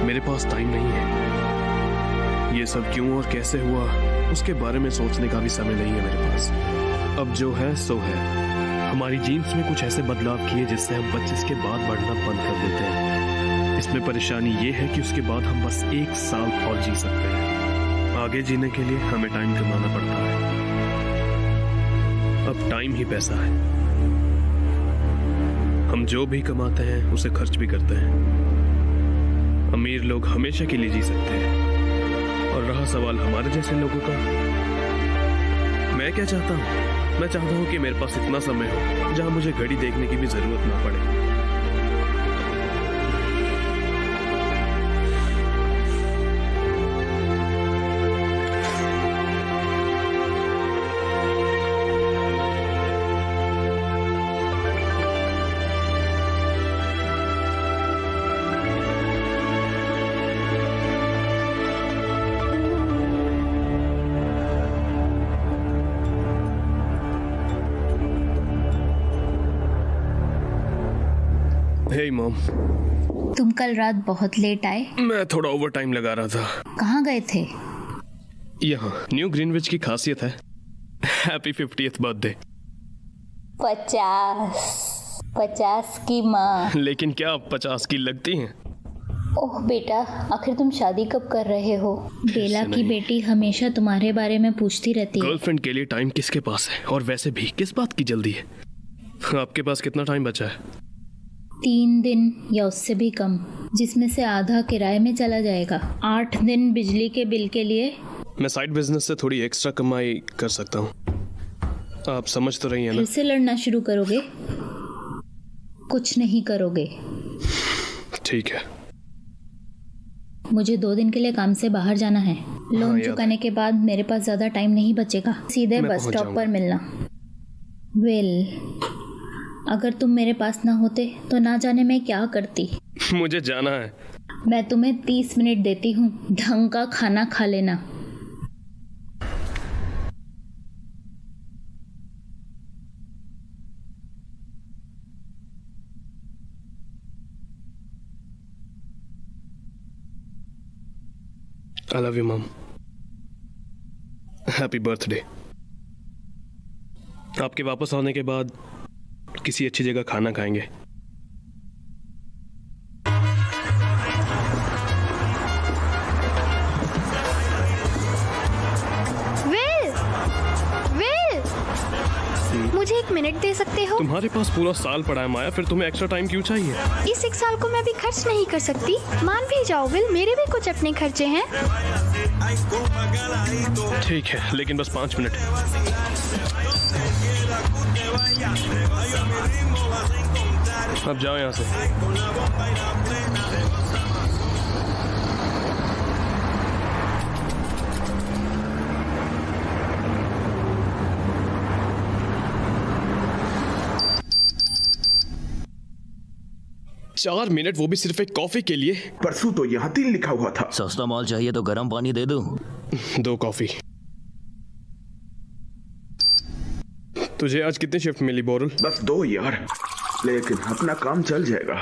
मेरे पास टाइम नहीं है। ये सब क्यों और कैसे हुआ उसके बारे में सोचने का भी समय नहीं है मेरे पास। अब जो है सो है। हमारी जीन्स में कुछ ऐसे बदलाव किए जिससे हम 25 के बाद बढ़ना बंद कर देते हैं। इसमें परेशानी ये है कि उसके बाद हम बस 1 साल और जी सकते हैं। आगे जीने के लिए हमें टाइम कमाना पड़ता है। अब टाइम ही पैसा है। हम जो भी कमाते हैं उसे खर्च भी करते हैं। अमीर लोग हमेशा के लिए जी सकते हैं। और रहा सवाल हमारे जैसे लोगों का, मैं क्या चाहता हूँ? मैं चाहता हूँ कि मेरे पास इतना समय हो जहाँ मुझे घड़ी देखने की भी जरूरत ना पड़े। हे मॉम, तुम कल रात बहुत लेट आए। मैं थोड़ा ओवर टाइम लगा रहा था। कहाँ गए थे? यहाँ न्यू ग्रीनविच की खासियत है हैप्पी 50th बर्थडे। 50 की माँ। लेकिन क्या आप 50 की लगती हैं? ओह बेटा, आखिर तुम शादी कब कर रहे हो? बेला की बेटी हमेशा तुम्हारे बारे में पूछती रहती है। गर्लफ्रेंड के लिए टाइम किसके पास है? और वैसे भी किस बात की जल्दी है? आपके पास कितना टाइम बचा है? 3 दिन या उससे भी कम, जिसमें से आधा किराए में चला जाएगा। 8 दिन बिजली के बिल के लिए। मैं साइड बिजनेस से थोड़ी एक्स्ट्रा कमाई कर सकता हूँ। आप समझ तो रही हैं ना? फिर से लड़ना शुरू करोगे? कुछ नहीं करोगे। ठीक है। मुझे 2 दिन के लिए काम से बाहर जाना है। लोन चुकाने के बाद मेरे पास ज्यादा टाइम नहीं बचेगा। सीधे बस स्टॉप पर मिलना। अगर तुम मेरे पास ना होते तो ना जाने मैं क्या करती। मुझे जाना है। मैं तुम्हें 30 मिनट देती हूँ, ढंग का खाना खा लेना। I love you, Mom. Happy birthday. आपके वापस आने के बाद किसी अच्छी जगह खाना खाएंगे। मुझे 1 मिनट दे सकते हो? तुम्हारे पास पूरा साल पड़ा है माया, फिर तुम्हें एक्स्ट्रा टाइम क्यों चाहिए? इस 1 साल को मैं भी खर्च नहीं कर सकती। मान भी जाओ विल, मेरे भी कुछ अपने खर्चे हैं। ठीक है, लेकिन बस 5 मिनट। अब जाओ यहाँ से। 4 मिनट, वो भी सिर्फ एक कॉफी के लिए। परसों तो यहाँ 3 लिखा हुआ था। सस्ता माल चाहिए तो गर्म पानी दे दूं? 2 कॉफी। तुझे आज कितनी शिफ्ट मिली बोरल? बस 2 यार, लेकिन अपना काम चल जाएगा।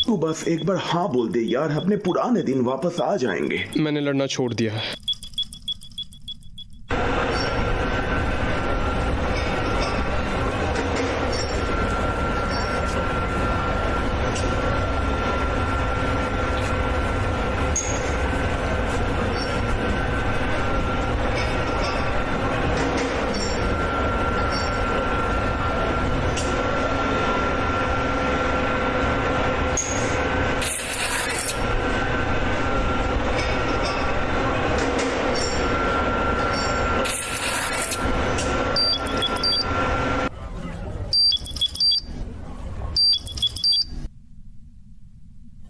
तू बस एक बार हाँ बोल दे यार, अपने पुराने दिन वापस आ जाएंगे। मैंने लड़ना छोड़ दिया है।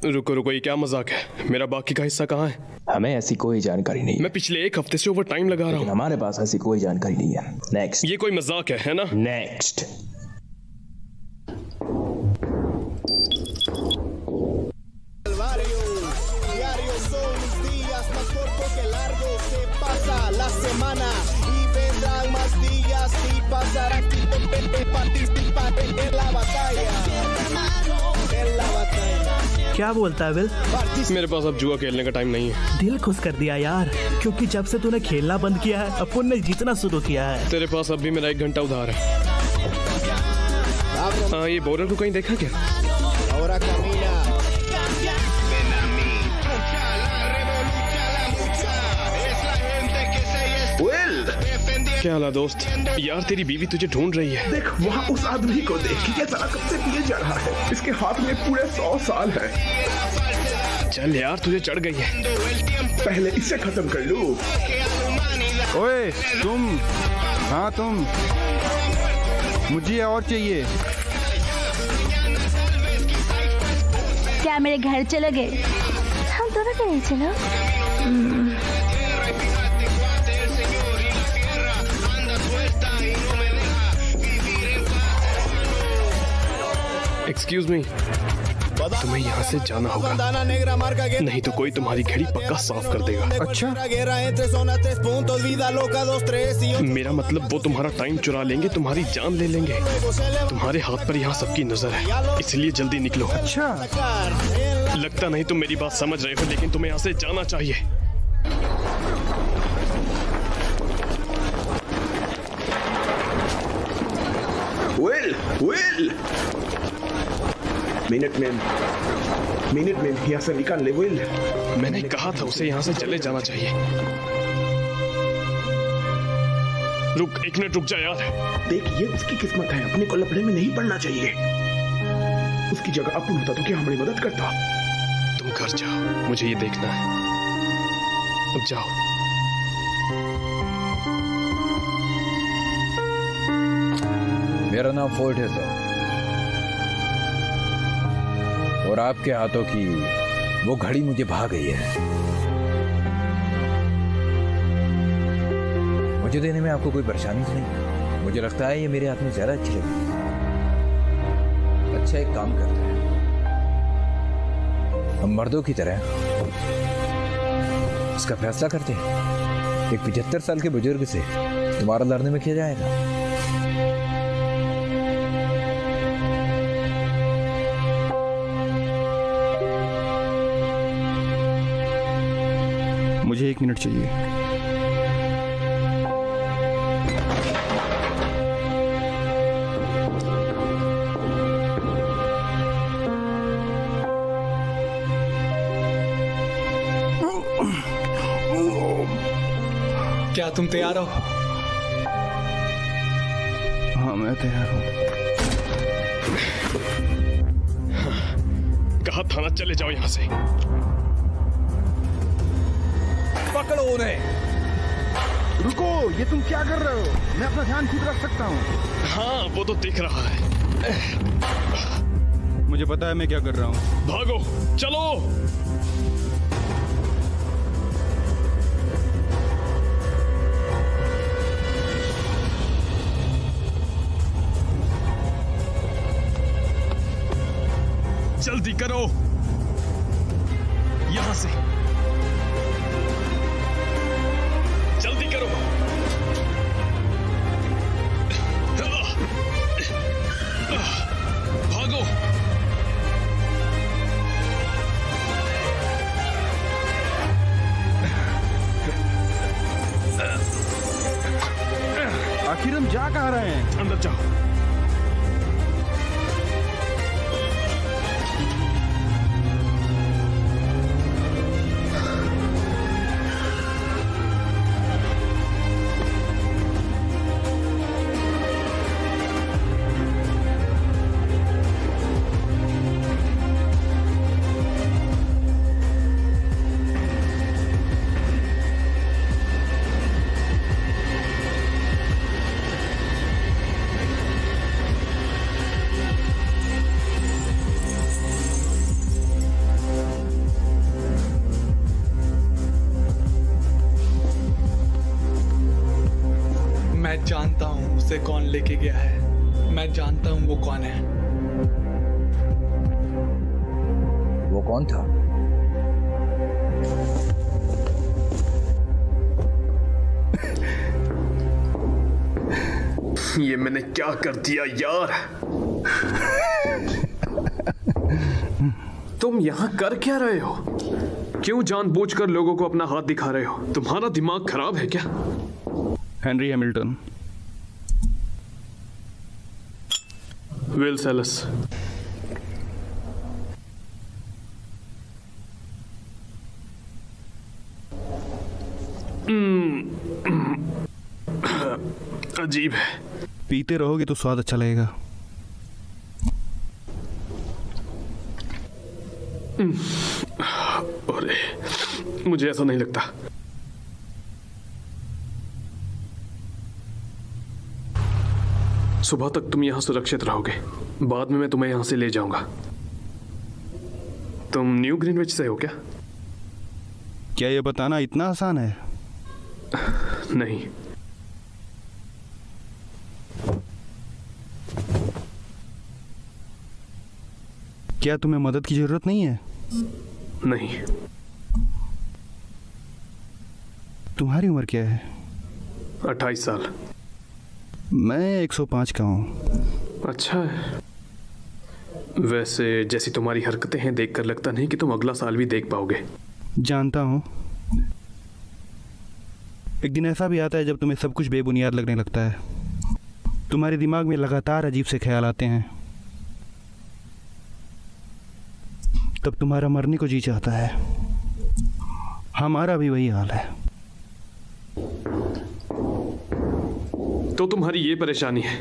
रुको रुको, ये क्या मजाक है? मेरा बाकी का हिस्सा कहाँ है? हमें ऐसी कोई जानकारी नहीं है। मैं पिछले 1 हफ्ते से ओवर टाइम लगा रहा हूँ। हमारे पास ऐसी कोई जानकारी नहीं है। नेक्स्ट। ये कोई मजाक है ना? Next. Participar en la batalla, en la batalla. क्या बोलता है विल? मेरे पास अब जुआ खेलने का टाइम नहीं है। दिल खुश कर दिया यार, क्योंकि जब से तूने खेलना बंद किया है अपुन ने जीतना शुरू किया है। तेरे पास अब भी मेरा 1 घंटा उधार है। हाँ, ये बोरर को कहीं देखा क्या? विल, क्या हाल है दोस्त? यार तेरी बीवी तुझे ढूंढ रही है। देख वहाँ उस आदमी को देख, ये साला कब से पिए जा रहा है। इसके हाथ में पूरे 100 साल है। चल यार, तुझे चढ़ गई है। पहले इसे खत्म कर लूं। ओए तुम, हाँ तुम, मुझे और चाहिए। क्या मेरे घर चले गए? हम दोनों कहीं चलो। एक्सक्यूज मी, तुम्हें यहाँ से जाना होगा, नहीं तो कोई तुम्हारी घड़ी पक्का साफ कर देगा। अच्छा, मेरा मतलब वो तुम्हारा टाइम चुरा लेंगे, तुम्हारी जान ले लेंगे। तुम्हारे हाथ पर यहाँ सबकी नजर है, इसलिए जल्दी निकलो। अच्छा, लगता नहीं तुम मेरी बात समझ रहे हो, लेकिन तुम्हें यहाँ से जाना चाहिए। विल, विल, मिनट मैन यहाँ से निकाल ले विल। मैंने कहा था उसे यहाँ से चले जाना चाहिए। रुक, 1 मिनट रुक जा यार। देख ये उसकी किस्मत है, अपने को लफड़े में नहीं पड़ना चाहिए। उसकी जगह अपुन होता तो क्या हमारी मदद करता। तुम घर जाओ, मुझे ये देखना है। अब जाओ। मेरा नाम फोर्ट है सर, और आपके हाथों की वो घड़ी मुझे भा गई है। मुझे देने में आपको कोई परेशानी तो नहीं? मुझे लगता है ये मेरे हाथ में ज्यादा अच्छी लगी। अच्छा, एक काम करते हैं, हम मर्दों की तरह इसका फैसला करते हैं। एक 75 साल के बुजुर्ग से तुम्हारा लड़ने में क्या जाएगा? मुझे 1 मिनट चाहिए। क्या तुम तैयार हो? हाँ मैं तैयार हूँ। कहा था ना, चले जाओ यहाँ से। पकड़ो उन्हें। रुको, ये तुम क्या कर रहे हो? मैं अपना ध्यान खुद रख सकता हूँ। हाँ, वो तो दिख रहा है। मुझे पता है मैं क्या कर रहा हूँ। भागो, चलो। जल्दी करो, यहां से जल्दी करो। भागो। आखिर हम जा कहाँ रहे हैं? अंदर जाओ। मैं जानता हूँ उसे कौन लेके गया है। मैं जानता हूँ वो कौन है। वो कौन था? ये मैंने क्या कर दिया यार? तुम यहाँ कर क्या रहे हो? क्यों जानबूझकर लोगों को अपना हाथ दिखा रहे हो? तुम्हारा दिमाग खराब है क्या? Henry Hamilton. Will cells. अजीब है। पीते रहोगे तो स्वाद अच्छा लगेगा। अरे मुझे ऐसा नहीं लगता। सुबह तक तुम यहां सुरक्षित रहोगे, बाद में मैं तुम्हें यहां से ले जाऊंगा। तुम न्यू ग्रीनविच से हो क्या? क्या ये बताना इतना आसान है? नहीं। क्या तुम्हें मदद की जरूरत नहीं है? नहीं। तुम्हारी उम्र क्या है? 28 साल। मैं 105 का हूँ। अच्छा है। वैसे जैसी तुम्हारी हरकतें हैं देखकर लगता नहीं कि तुम अगला साल भी देख पाओगे। जानता हूँ। एक दिन ऐसा भी आता है जब तुम्हें सब कुछ बेबुनियाद लगने लगता है। तुम्हारे दिमाग में लगातार अजीब से ख्याल आते हैं। तब तुम्हारा मरने को जी चाहता है। हमारा भी वही हाल है। तो तुम्हारी ये परेशानी है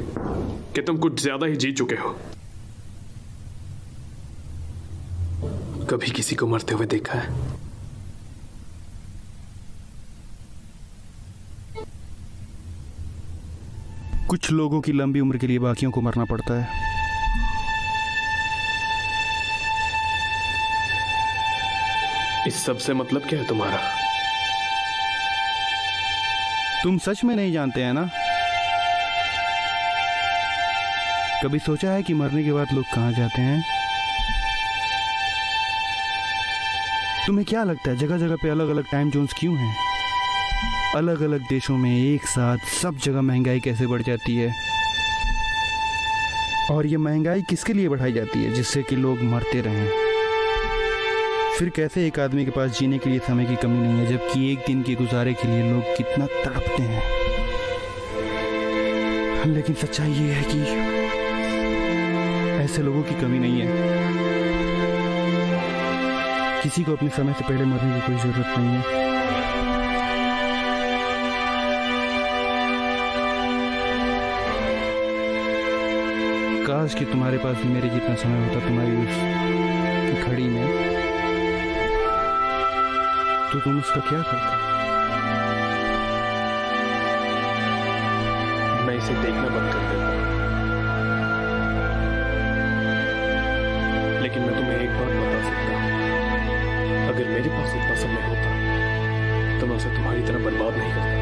कि तुम कुछ ज्यादा ही जी चुके हो। कभी किसी को मरते हुए देखा है? कुछ लोगों की लंबी उम्र के लिए बाकियों को मरना पड़ता है। इस सब से मतलब क्या है तुम्हारा? तुम सच में नहीं जानते हैं ना? कभी सोचा है कि मरने के बाद लोग कहाँ जाते हैं? तुम्हें क्या लगता है जगह जगह पे अलग अलग टाइम जोन्स क्यों हैं? अलग अलग देशों में एक साथ सब जगह महंगाई कैसे बढ़ जाती है? और ये महंगाई किसके लिए बढ़ाई जाती है? जिससे कि लोग मरते रहें। फिर कैसे एक आदमी के पास जीने के लिए समय की कमी नहीं है, जबकि एक दिन के गुजारे के लिए लोग कितना तड़पते हैं। लेकिन सच्चाई ये है कि ऐसे लोगों की कमी नहीं है। किसी को अपने समय से पहले मरने की कोई जरूरत नहीं है। काश कि तुम्हारे पास भी मेरे जितना समय होता तुम्हारी उस घड़ी में, तो तुम उसका क्या करते? मैं इसे देखना बंद कर देता। लेकिन मैं तुम्हें एक बात बता सकता हूं, अगर मेरे पास उतना समय होता तो मैं उसे तुम्हारी तरह बर्बाद नहीं करता।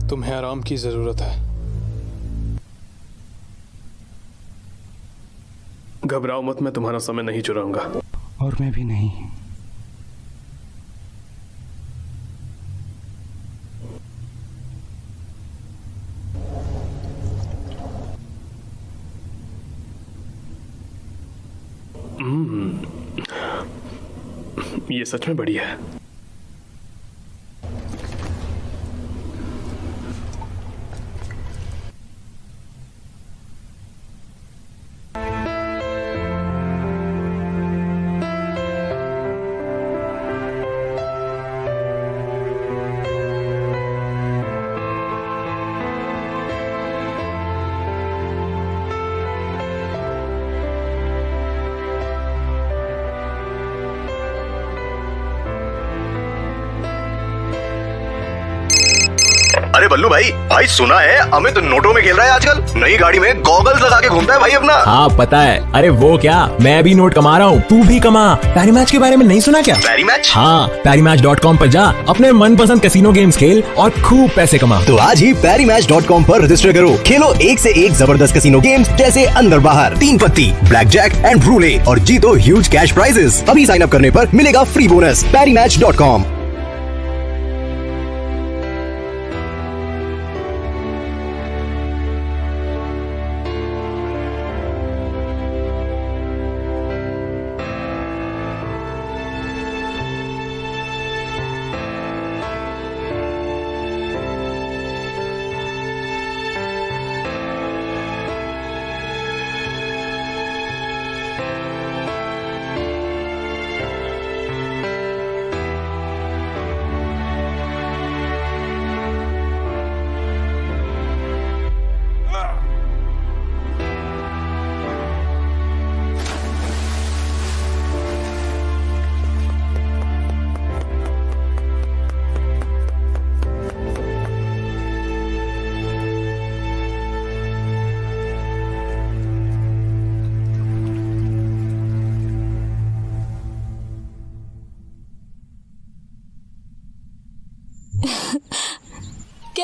तुम्हें आराम की जरूरत है। घबराओ मत, मैं तुम्हारा समय नहीं चुराऊंगा। और मैं भी नहीं। ये सच में बढ़िया है। अरे बल्लू भाई, भाई सुना है अमित नोटों में खेल रहा है आजकल। नई गाड़ी में गॉगल्स लगा के घूमता है भाई अपना। हाँ पता है। अरे वो क्या, मैं भी नोट कमा रहा हूँ, तू भी कमा। पैरी मैच के बारे में नहीं सुना क्या? पैरी मैच? हाँ, PariMatch.com पर जा, अपने मनपसंद कैसीनो गेम्स खेल और खूब पैसे कमा। तो आज ही PariMatch.com पर रजिस्टर करो, खेलो एक से एक जबरदस्त कैसीनो गेम्स जैसे अंदर बाहर, 3 पत्ती, ब्लैक जैक एंड रूले और जीतो ह्यूज कैश प्राइजेस। अभी साइन अप करने पर मिलेगा फ्री बोनस। PariMatch.com।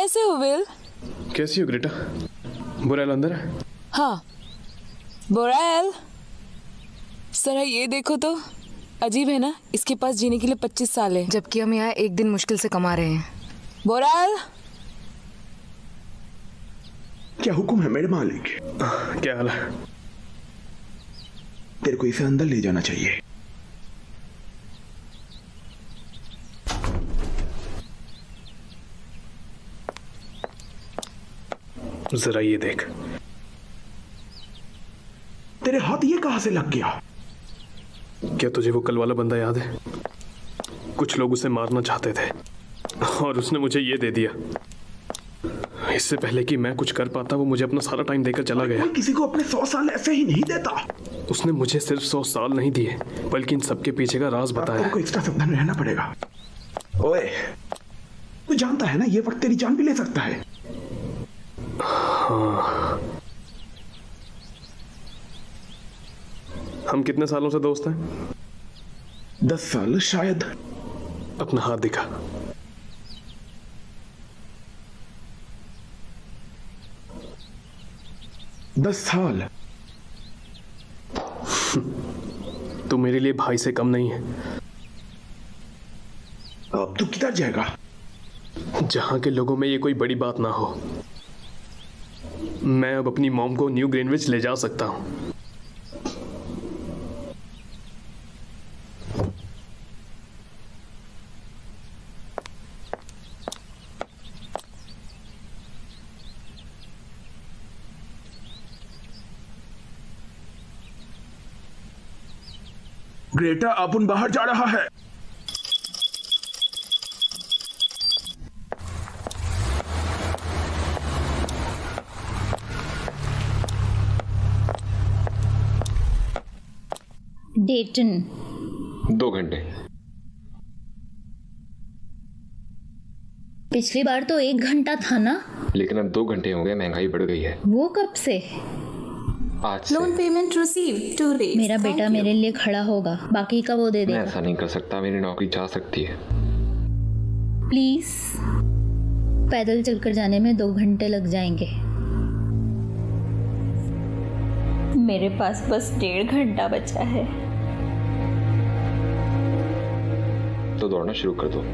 कैसे हो विल? कैसी हो ग्रेटा? बुराइल अंदर है? हाँ बोराइल, सर ये देखो तो, अजीब है ना, इसके पास जीने के लिए 25 साल है जबकि हम यहाँ एक दिन मुश्किल से कमा रहे हैं। बोराइल, क्या हुक्म है मेरे मालिक? क्या हाल है? तेरे को इसे अंदर ले जाना चाहिए। जरा ये देख। तेरे हाथ ये कहां से लग गया? क्या तुझे वो कल वाला बंदा याद है? कुछ लोग उसे मारना चाहते थे और उसने मुझे ये दे दिया। इससे पहले कि मैं कुछ कर पाता वो मुझे अपना सारा टाइम देकर चला गया। किसी को अपने 100 साल ऐसे ही नहीं देता। उसने मुझे सिर्फ 100 साल नहीं दिए बल्कि इन सबके पीछे का राज बताया। आपको एक्स्ट्रा सावधान रहना पड़ेगा। ओए, तू जानता है ना ये वक्त तेरी जान भी ले सकता है। हाँ। हम कितने सालों से दोस्त हैं? 10 साल शायद। अपना हाथ दिखा। दस साल। तू मेरे लिए भाई से कम नहीं है। अब तू किधर जाएगा? जहां के लोगों में ये कोई बड़ी बात ना हो। मैं अब अपनी मॉम को न्यू ग्रीनविच ले जा सकता हूं। ग्रेटा अपन बाहर जा रहा है। डेटन 2 घंटे। पिछली बार तो 1 घंटा था ना। लेकिन अब 2 घंटे हो गए, महंगाई बढ़ गई है। वो कब से? आज से। Loan payment receive 2 days। मेरा बेटा मेरे लिए खड़ा होगा, बाकी का वो दे देगा। मैं ऐसा नहीं कर सकता, मेरी नौकरी जा सकती है। प्लीज, पैदल चलकर जाने में 2 घंटे लग जाएंगे। मेरे पास बस 1.5 घंटा बचा है। तो दौड़ना शुरू कर दो।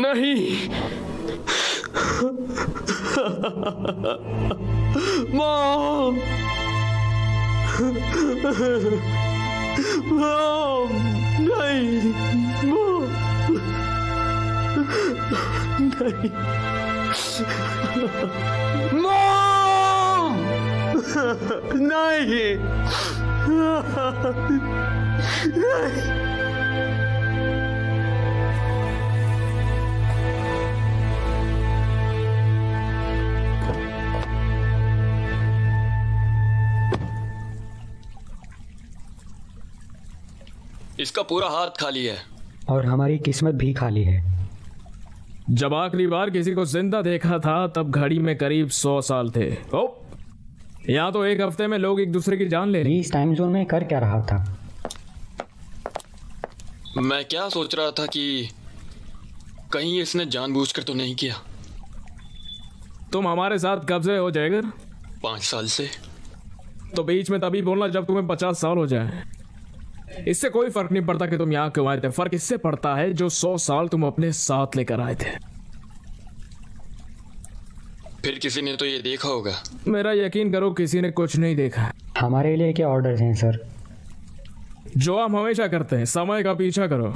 नहीं। मॉम। नहीं, नहीं, इसका पूरा हाथ खाली है और हमारी किस्मत भी खाली है। जब आखिरी बार किसी को जिंदा देखा था तब घड़ी में करीब 100 साल थे। ओ, यहाँ तो एक हफ्ते में लोग एक दूसरे की जान ले रहे हैं। इस टाइम जोन में कर क्या रहा था? मैं क्या सोच रहा था कि कहीं इसने जानबूझकर तो नहीं किया। तुम हमारे साथ कब से हो जैगर? 5 साल से। तो बीच में तभी बोलना जब तुम्हें 50 साल हो जाए। इससे कोई फर्क नहीं पड़ता कि तुम यहाँ क्यों आए थे, फर्क इससे पड़ता है जो 100 साल तुम अपने साथ लेकर आए थे। फिर किसी ने तो ये देखा होगा। मेरा यकीन करो किसी ने कुछ नहीं देखा। हमारे लिए क्या ऑर्डर्स हैं सर? जो हम हमेशा करते हैं, समय का पीछा करो।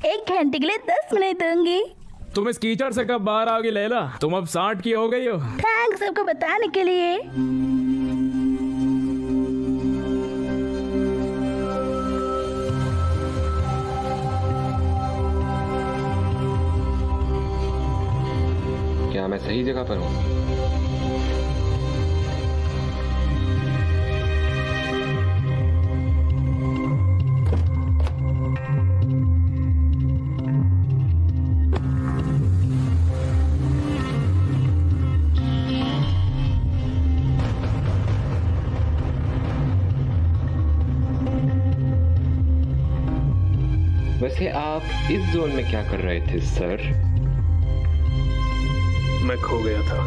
एक घंटे के लिए 10 मिनट दूंगी। तुम इस कीचड़ से कब बाहर आओगी लैला? तुम अब 60 की हो गई हो। थैंक्स सबको बताने के लिए। क्या मैं सही जगह पर हूँ? वैसे आप इस जोन में क्या कर रहे थे सर? मैं खो गया था।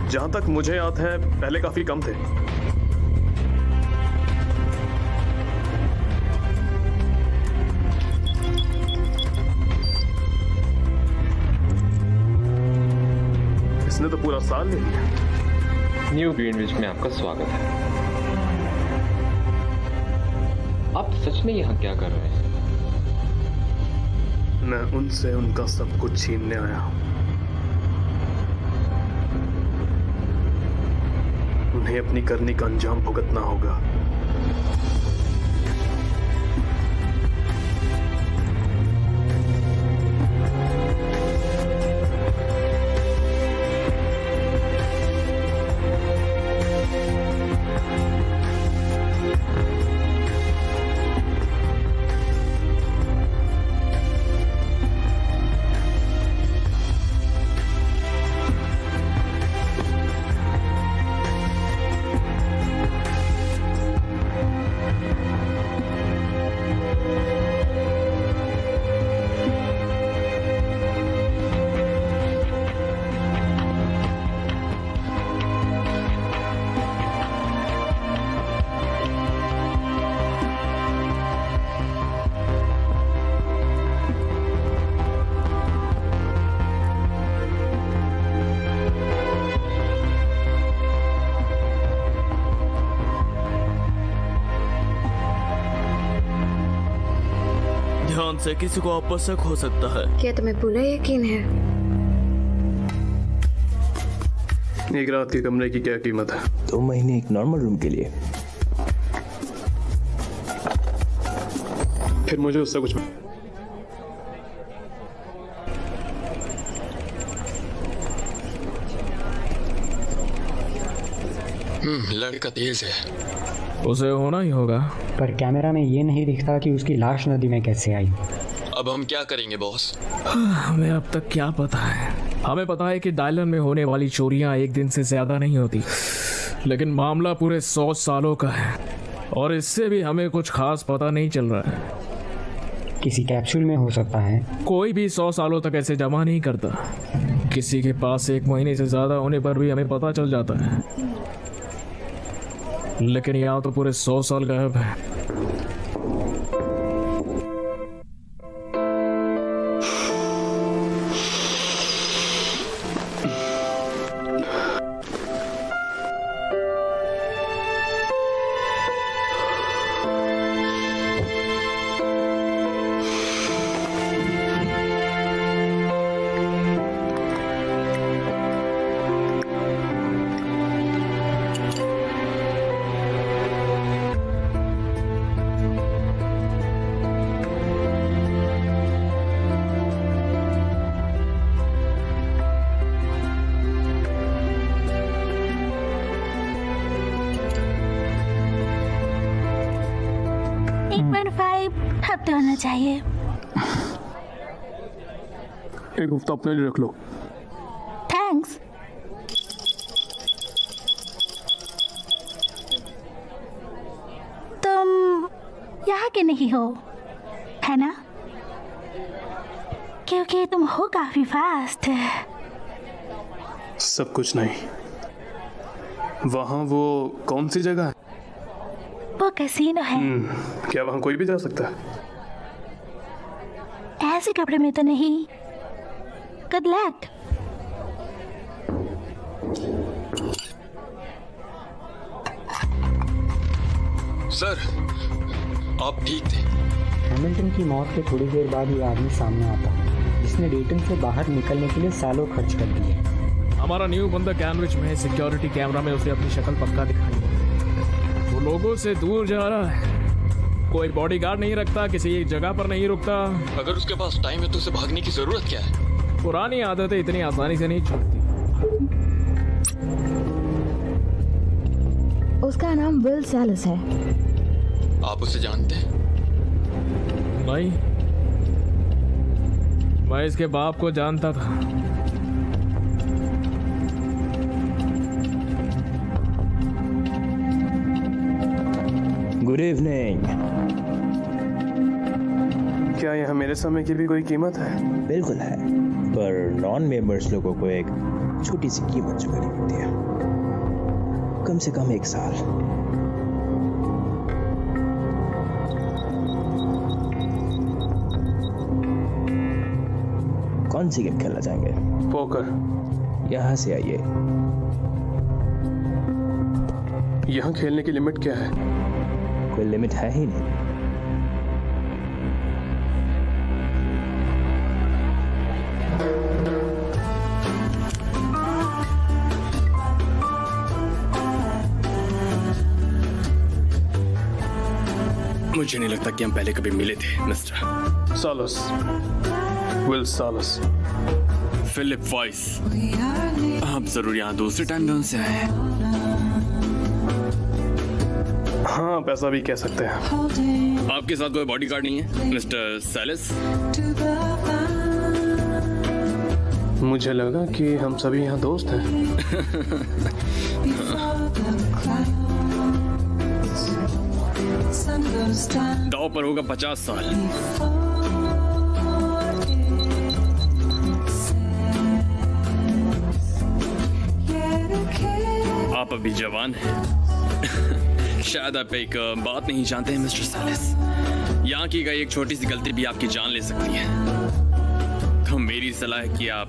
जहां तक मुझे याद है पहले काफी कम थे। इसने तो पूरा साल ले लिया। न्यू ग्रीनविच में आपका स्वागत है। आप सच में यहाँ क्या कर रहे हैं? मैं उनसे उनका सब कुछ छीनने आया हूं। उन्हें अपनी करनी का अंजाम भुगतना होगा। ध्यान से किसी को अपशक हो सकता है। क्या तुम्हें पूरा यकीन है? एक रात के कमरे की क्या कीमत है? 2 महीने एक नॉर्मल रूम के लिए। फिर मुझे उससे कुछ लड़का तेज है। उसे होना ही होगा। पर कैमरा में ये नहीं दिखता कि उसकी लाश नदी में कैसे आई। अब हम क्या करेंगे बॉस? हमें अब तक क्या पता है? हमें पता है कि डायलन में होने वाली चोरियां एक दिन से ज्यादा नहीं होती, लेकिन मामला पूरे 100 सालों का है और इससे भी हमें कुछ खास पता नहीं चल रहा है। किसी कैप्सूल में हो सकता है। कोई भी 100 सालों तक ऐसे जमा नहीं करता। किसी के पास 1 महीने से ज्यादा होने पर भी हमें पता चल जाता है, लेकिन यहाँ तो पूरे 100 साल गायब है। हफ्ते होना चाहिए। एक हफ्ता अपने लिए रख लो। थैंक्स। तुम यहाँ के नहीं हो, है ना? क्योंकि तुम हो काफी फास्ट। सब कुछ नहीं। वहाँ वो कौन सी जगह है? वो कैसीनो है। क्या वहाँ कोई भी जा सकता है? ऐसे कपड़े में तो नहीं। Good luck. सर, आप ठीक थे? हैमिल्टन की मौत के थोड़ी देर बाद ये आदमी सामने आता है जिसने डेटन से बाहर निकलने के लिए सालों खर्च कर दिए। हमारा न्यू बंदा कैनविच में सिक्योरिटी कैमरा में उसे अपनी शक्ल पक्का दिखाई। वो लोगों से दूर जा रहा है, कोई बॉडीगार्ड नहीं रखता, किसी एक जगह पर नहीं रुकता। अगर उसके पास टाइम है तो उसे भागने की जरूरत क्या है? पुरानी आदतें इतनी आसानी से नहीं छूटती। उसका नाम विल सैलिस है। आप उसे जानते हैं? नहीं, मैं इसके बाप को जानता था। Good evening. क्या यहाँ मेरे समय की भी कोई कीमत है? बिल्कुल है, पर नॉन मेंबर्स लोगों को एक छोटी सी कीमत चुकानी होती है, कम से कम 1 साल। कौन सी गेम खेलना चाहेंगे? पोकर। यहाँ से आइए। यहाँ खेलने की लिमिट क्या है? कोई लिमिट है ही नहीं। मुझे नहीं लगता कि हम पहले कभी मिले थे, mister Salas. Will Salas. Philippe Weis. आप जरूर यहाँ दूसरे टाइम जोन से आए? हाँ, पैसा भी कह सकते हैं। आपके साथ कोई बॉडीगार्ड नहीं है, मिस्टर सैलिस? मुझे लगा कि हम सभी यहाँ दोस्त हैं। दाव पर होगा 50 साल। आप अभी जवान हैं। शायद आप एक बात नहीं जानते हैं मिस्टर सैलिस, यहाँ की गई एक छोटी सी गलती भी आपकी जान ले सकती है। तो मेरी सलाह है कि आप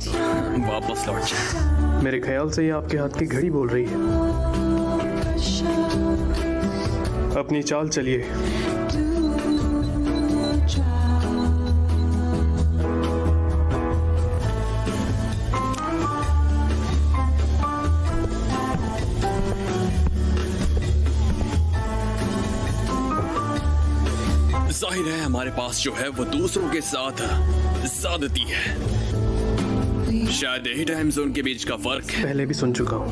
वापस लौट जाएं। मेरे ख्याल से ये आपके हाथ की घड़ी बोल रही है। अपनी चाल चलिए। जाहिर है हमारे पास जो है वो दूसरों के साथ ज्यादती है। शायद यही टाइम जोन के बीच का फर्क है। पहले भी सुन चुका हूँ।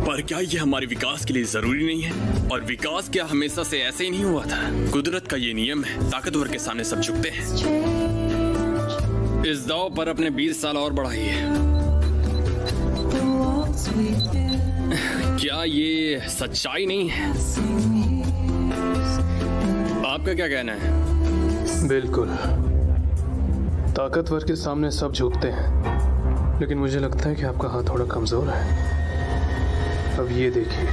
पर क्या ये हमारे विकास के लिए जरूरी नहीं है? और विकास क्या हमेशा से ऐसे ही नहीं हुआ था? कुदरत का ये नियम है, ताकतवर के सामने सब झुकते हैं। इस दाव पर अपने 20 साल और बढ़ाइए। क्या ये सच्चाई नहीं है? आपका क्या कहना है? बिल्कुल, ताकतवर के सामने सब झुकते हैं, लेकिन मुझे लगता है कि आपका हाथ थोड़ा कमजोर है। अब ये देखिए,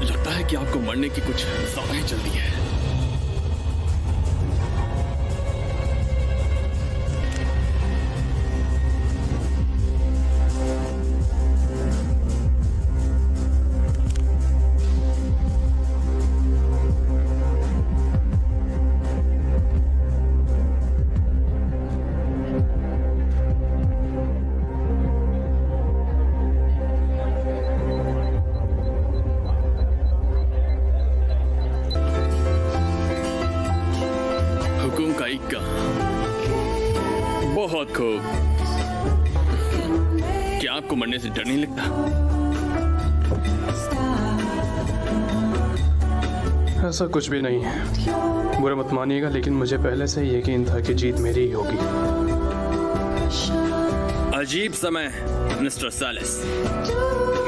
लगता है कि आपको मरने की कुछ ज्यादा ही जल्दी है। बहुत खूब। क्या आपको मरने से डर नहीं लगता? ऐसा कुछ भी नहीं है, बुरा मत मानिएगा, लेकिन मुझे पहले से ही यकीन था कि जीत मेरी ही होगी। अजीब समय मिस्टर सैलिस।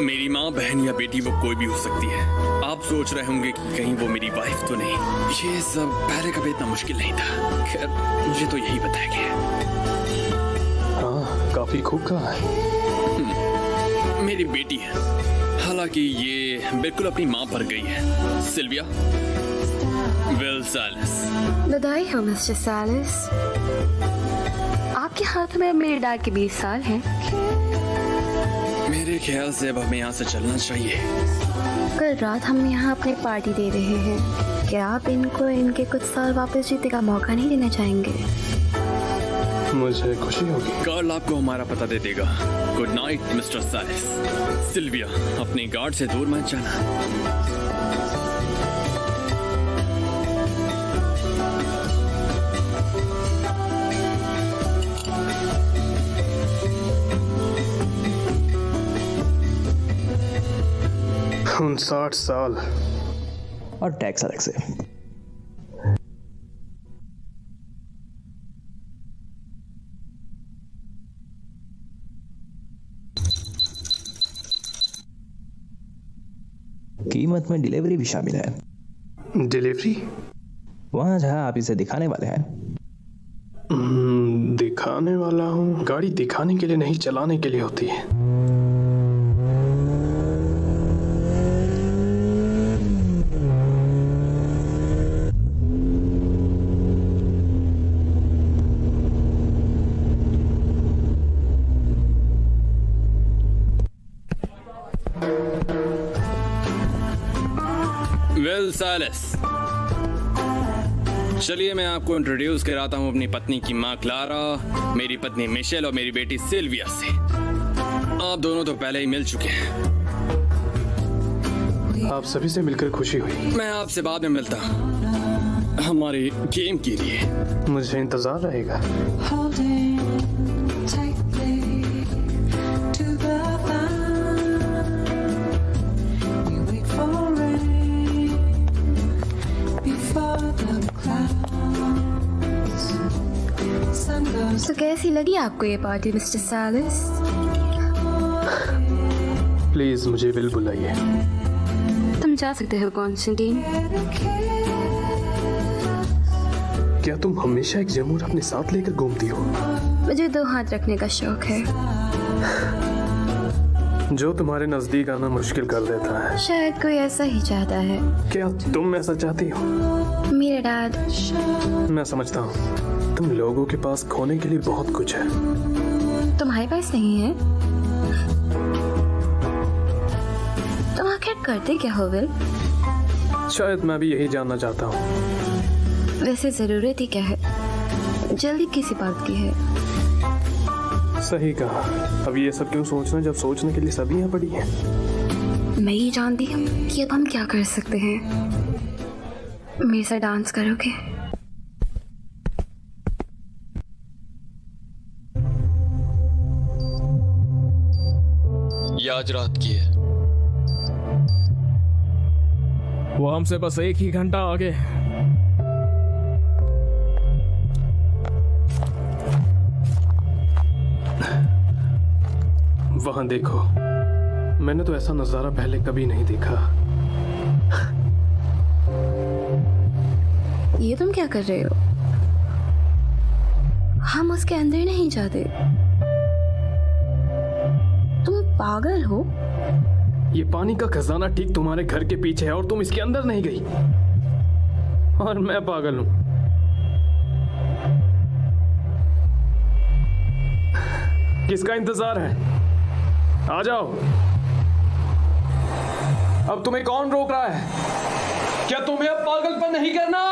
मेरी माँ, बहन या बेटी वो कोई भी हो सकती है। आप सोच रहे होंगे कि कहीं वो मेरी वाइफ तो नहीं। ये सब पहले कभी इतना मुश्किल नहीं था। खैर, मुझे तो यही बताया गया। हाँ, काफी खूब कहा है। मेरी बेटी है, हालांकि ये बिल्कुल अपनी माँ पर गई है। Sylvia will सैलिस। बधाई हो मिस्टर सैलिस। आपके हाथ में मेरे डैड के 20 साल हैं। मेरे ख्याल से अब हमें यहाँ से चलना चाहिए। कल रात हम यहाँ अपनी पार्टी दे रहे हैं। क्या आप इनको इनके कुछ साल वापस जीतने का मौका नहीं देना चाहेंगे? मुझे खुशी होगी। कार्ल आपको हमारा पता दे देगा। Good night mister सैलिस। सिल्विया, अपने गार्ड से दूर मत जाना। उन 60 साल और टैक्स अलग से। कीमत में डिलीवरी भी शामिल है। डिलीवरी? वहां जहां आप इसे दिखाने वाले हैं। दिखाने वाला हूँ? गाड़ी दिखाने के लिए नहीं, चलाने के लिए होती है। विल सैलिस, चलिए मैं आपको इंट्रोड्यूस कराता हूँ अपनी पत्नी की माँ क्लारा, मेरी पत्नी मिशेल और मेरी बेटी सिल्विया से। आप दोनों तो पहले ही मिल चुके हैं। आप सभी से मिलकर खुशी हुई। मैं आपसे बाद में मिलता हूँ हमारे गेम के लिए। मुझे इंतजार रहेगा। तो कैसी लगी आपको ये पार्टी मिस्टर सैलिस? प्लीज मुझे विल बुलाइए। तुम जा सकते हो कॉन्स्टेंटीन। क्या तुम हमेशा एक जमूर अपने साथ लेकर घूमती हो? मुझे 2 हाथ रखने का शौक है, जो तुम्हारे नजदीक आना मुश्किल कर देता है। शायद कोई ऐसा ही चाहता है। क्या तुम ऐसा चाहती हो? मेरे डैड। मैं समझता हूँ, तुम लोगों के पास खोने के लिए बहुत कुछ है। तुम्हारे पास नहीं है? तुम आखिर करते क्या हो विल? शायद मैं भी यही जानना चाहता हूँ। वैसे जरूरत ही क्या है, जल्दी किसी बात की है। सही कहा। अब ये सब क्यों सोचना जब सोचने के लिए सभी यहाँ पड़ी हैं। मैं ही जानती हूँ कि अब हम क्या कर सकते हैं। मेरे साथ डांस करोगे? ये आज रात की है। वो हमसे बस 1 ही घंटा आगे। वहां देखो, मैंने तो ऐसा नजारा पहले कभी नहीं देखा। ये तुम क्या कर रहे हो? हम उसके अंदर नहीं जाते। तुम पागल हो? ये पानी का खजाना ठीक तुम्हारे घर के पीछे है और तुम इसके अंदर नहीं गई। और मैं पागल हूं। किसका इंतजार है? आ जाओ। अब तुम्हें कौन रोक रहा है? क्या तुम्हें अब पागलपन नहीं करना?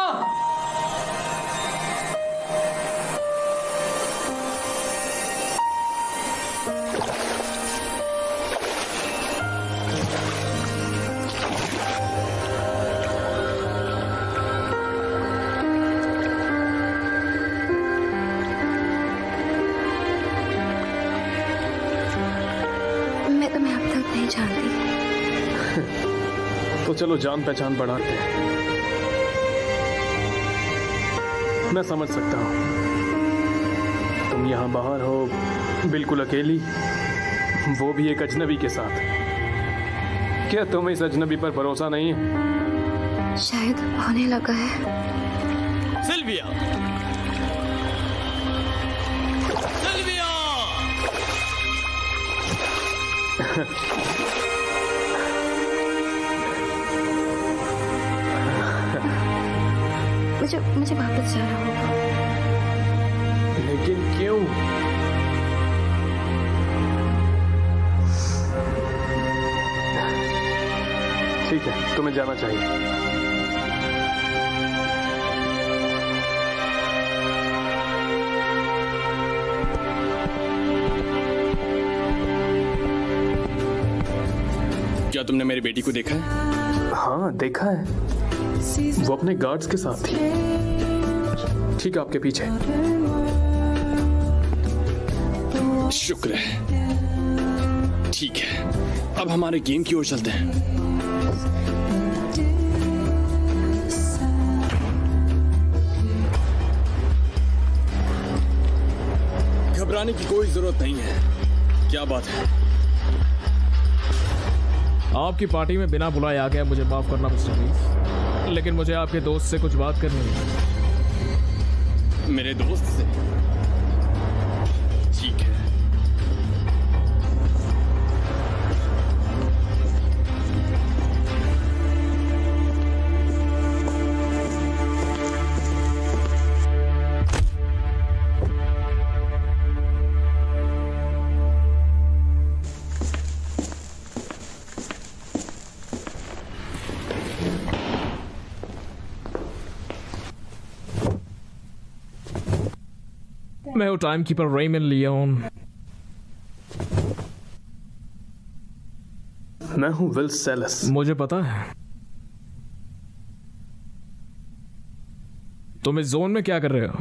मैं तुम्हें अब तक नहीं जानती। तो चलो जान पहचान बढ़ाते हैं। मैं समझ सकता हूं, तुम यहां बाहर हो बिल्कुल अकेली, वो भी एक अजनबी के साथ। क्या तुम्हें इस अजनबी पर भरोसा नहीं है? शायद होने लगा है। Sylvia, Sylvia! मुझे वापस जाना होगा। लेकिन क्यों? ठीक है, तुम्हें जाना चाहिए। क्या तुमने मेरी बेटी को देखा है? हाँ, देखा है। वो अपने गार्ड्स के साथ थी, ठीक आपके पीछे। शुक्र है। ठीक है, अब हमारे गेम की ओर चलते हैं। घबराने की कोई जरूरत नहीं है। क्या बात है? आपकी पार्टी में बिना बुलाए आ गया, मुझे माफ करना मिस्टर प्लीज, लेकिन मुझे आपके दोस्त से कुछ बात करनी है। मेरे दोस्त से? ठीक है। मैं हूँ टाइम कीपर रेमन लियोन। मैं हूँ विल सेलस। मुझे पता है। तुम इस जोन में क्या कर रहे हो?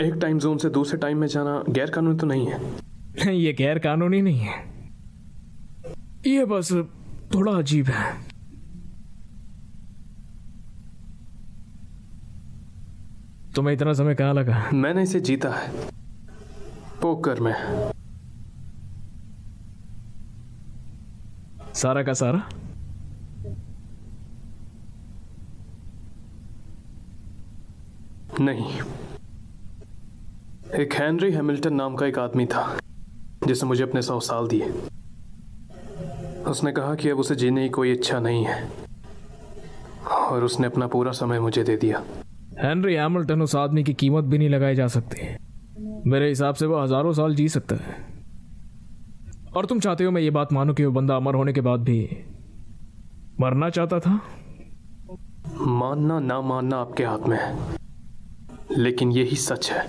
एक टाइम जोन से दूसरे टाइम में जाना गैर कानूनी तो नहीं है? ये गैर कानूनी नहीं है, ये बस थोड़ा अजीब है। तुम्हें इतना समय कहाँ लगा? मैंने इसे जीता है पोकर में। सारा का सारा? नहीं, एक हेनरी हैमिल्टन नाम का एक आदमी था जिसने मुझे अपने 100 साल दिए। उसने कहा कि अब उसे जीने की कोई इच्छा नहीं है और उसने अपना पूरा समय मुझे दे दिया। हेनरी हैमिल्टन उस आदमी की कीमत भी नहीं लगाई जा सकती। मेरे हिसाब से वो हजारों साल जी सकता है। और तुम चाहते हो मैं ये बात मानूं कि वो बंदा अमर होने के बाद भी मरना चाहता था? मानना ना मानना आपके हाथ में है, लेकिन यही सच है।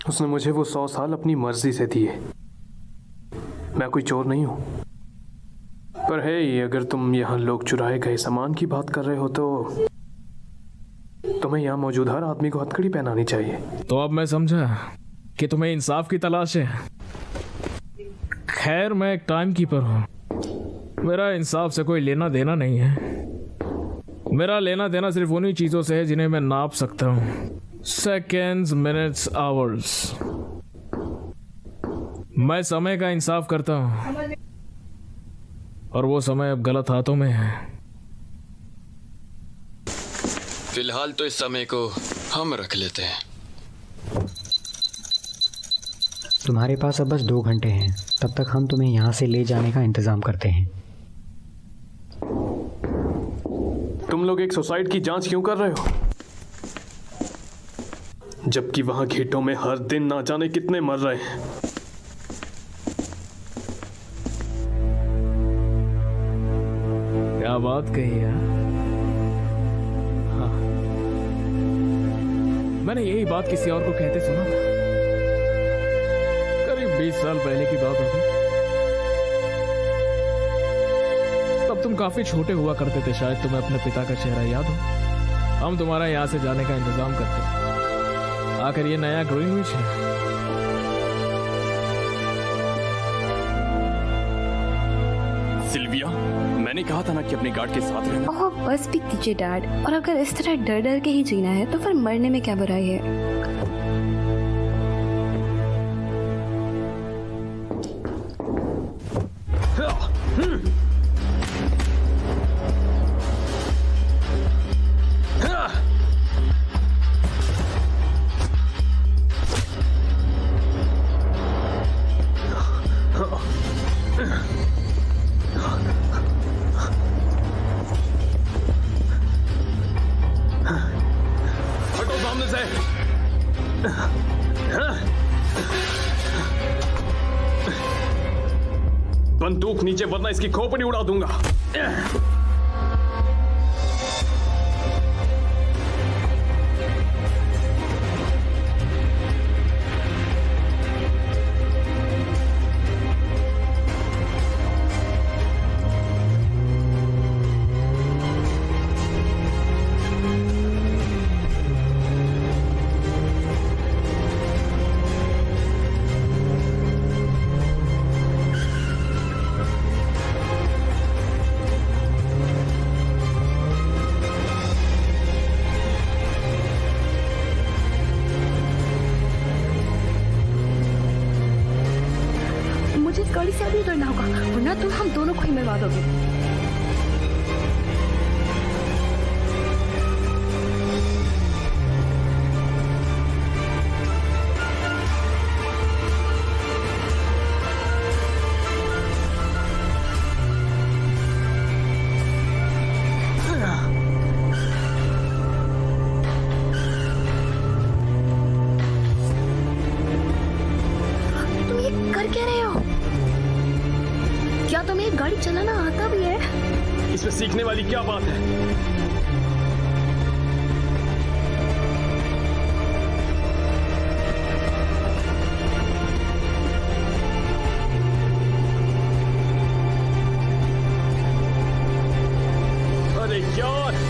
उसने मुझे वो 100 साल अपनी मर्जी से दिए। मैं कोई चोर नहीं हूं। पर है ये, अगर तुम यहाँ लोग चुराए गए सामान की बात कर रहे हो तो तुम्हें यहाँ मौजूद हर आदमी को हथकड़ी पहनानी चाहिए। तो अब मैं समझा कि तुम्हें इंसाफ की तलाश है। खैर, मैं एक टाइम कीपर हूँ, मेरा इंसाफ से कोई लेना देना नहीं है। मेरा लेना देना सिर्फ उन्हीं चीजों से है जिन्हें मैं नाप सकता हूँ, सेकेंड्स, मिनट्स, आवर्स। मैं समय का इंसाफ करता हूँ और वो समय अब गलत हाथों में है। फिलहाल तो इस समय को हम रख लेते हैं। तुम्हारे पास अब बस 2 घंटे हैं, तब तक हम तुम्हें यहाँ से ले जाने का इंतजाम करते हैं। तुम लोग एक सुसाइड की जांच क्यों कर रहे हो, जबकि वहां घेटों में हर दिन ना जाने कितने मर रहे हैं। क्या बात कही है। हाँ, मैंने यही बात किसी और को कहते सुना था, करीब 20 साल पहले की बात होगी। तब तुम काफी छोटे हुआ करते थे, शायद तुम्हें अपने पिता का चेहरा याद हो। हम तुम्हारा यहाँ से जाने का इंतजाम करते। आखिर ये नया ग्रीनविच है। सिल्विया, मैंने कहा था ना कि अपने गार्ड के साथ रहना। ओह, बस भी कीजिए डैड। और अगर इस तरह डर डर के ही जीना है तो फिर मरने में क्या बुराई है। बंदूक नीचे, वरना इसकी खोपड़ी उड़ा दूंगा। गाड़ी से अभी करना होगा, वरना तुम हम दोनों को ही मरवा दोगे। तुम ये कर क्या रहे हो? क्या तुम्हें गाड़ी चलाना आता भी है? इसमें सीखने वाली क्या बात है? अरे यार,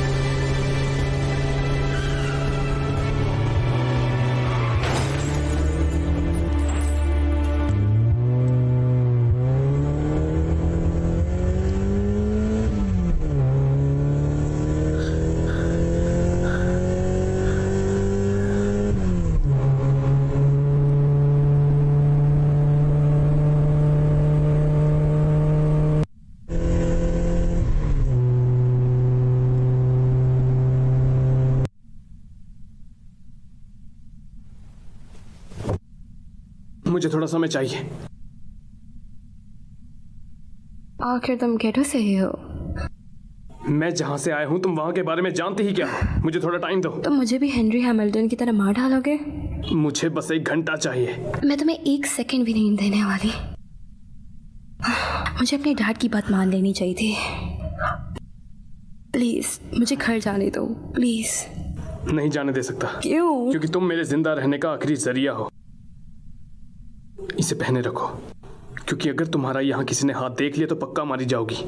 मुझे थोड़ा समय चाहिए। आखिर तुम गेटो से ही हो? मैं जहां से आया हूं तुम वहां के बारे में जानते ही क्या हो? मुझे थोड़ा टाइम दो। तुम मुझे भी हेनरी हैमिल्टन की तरह मार डालोगे? मुझे बस 1 घंटा चाहिए। मैं तुम्हें 1 सेकंड भी नहीं देने वाली। मुझे अपने डैड की बात मान लेनी चाहिए थी। प्लीज मुझे घर जाने दो, प्लीज। नहीं जाने दे सकता। क्यों? क्योंकि तुम मेरे जिंदा रहने का आखिरी जरिया हो। इसे पहने रखो, क्योंकि अगर तुम्हारा यहाँ किसी ने हाथ देख लिया तो पक्का मारी जाओगी।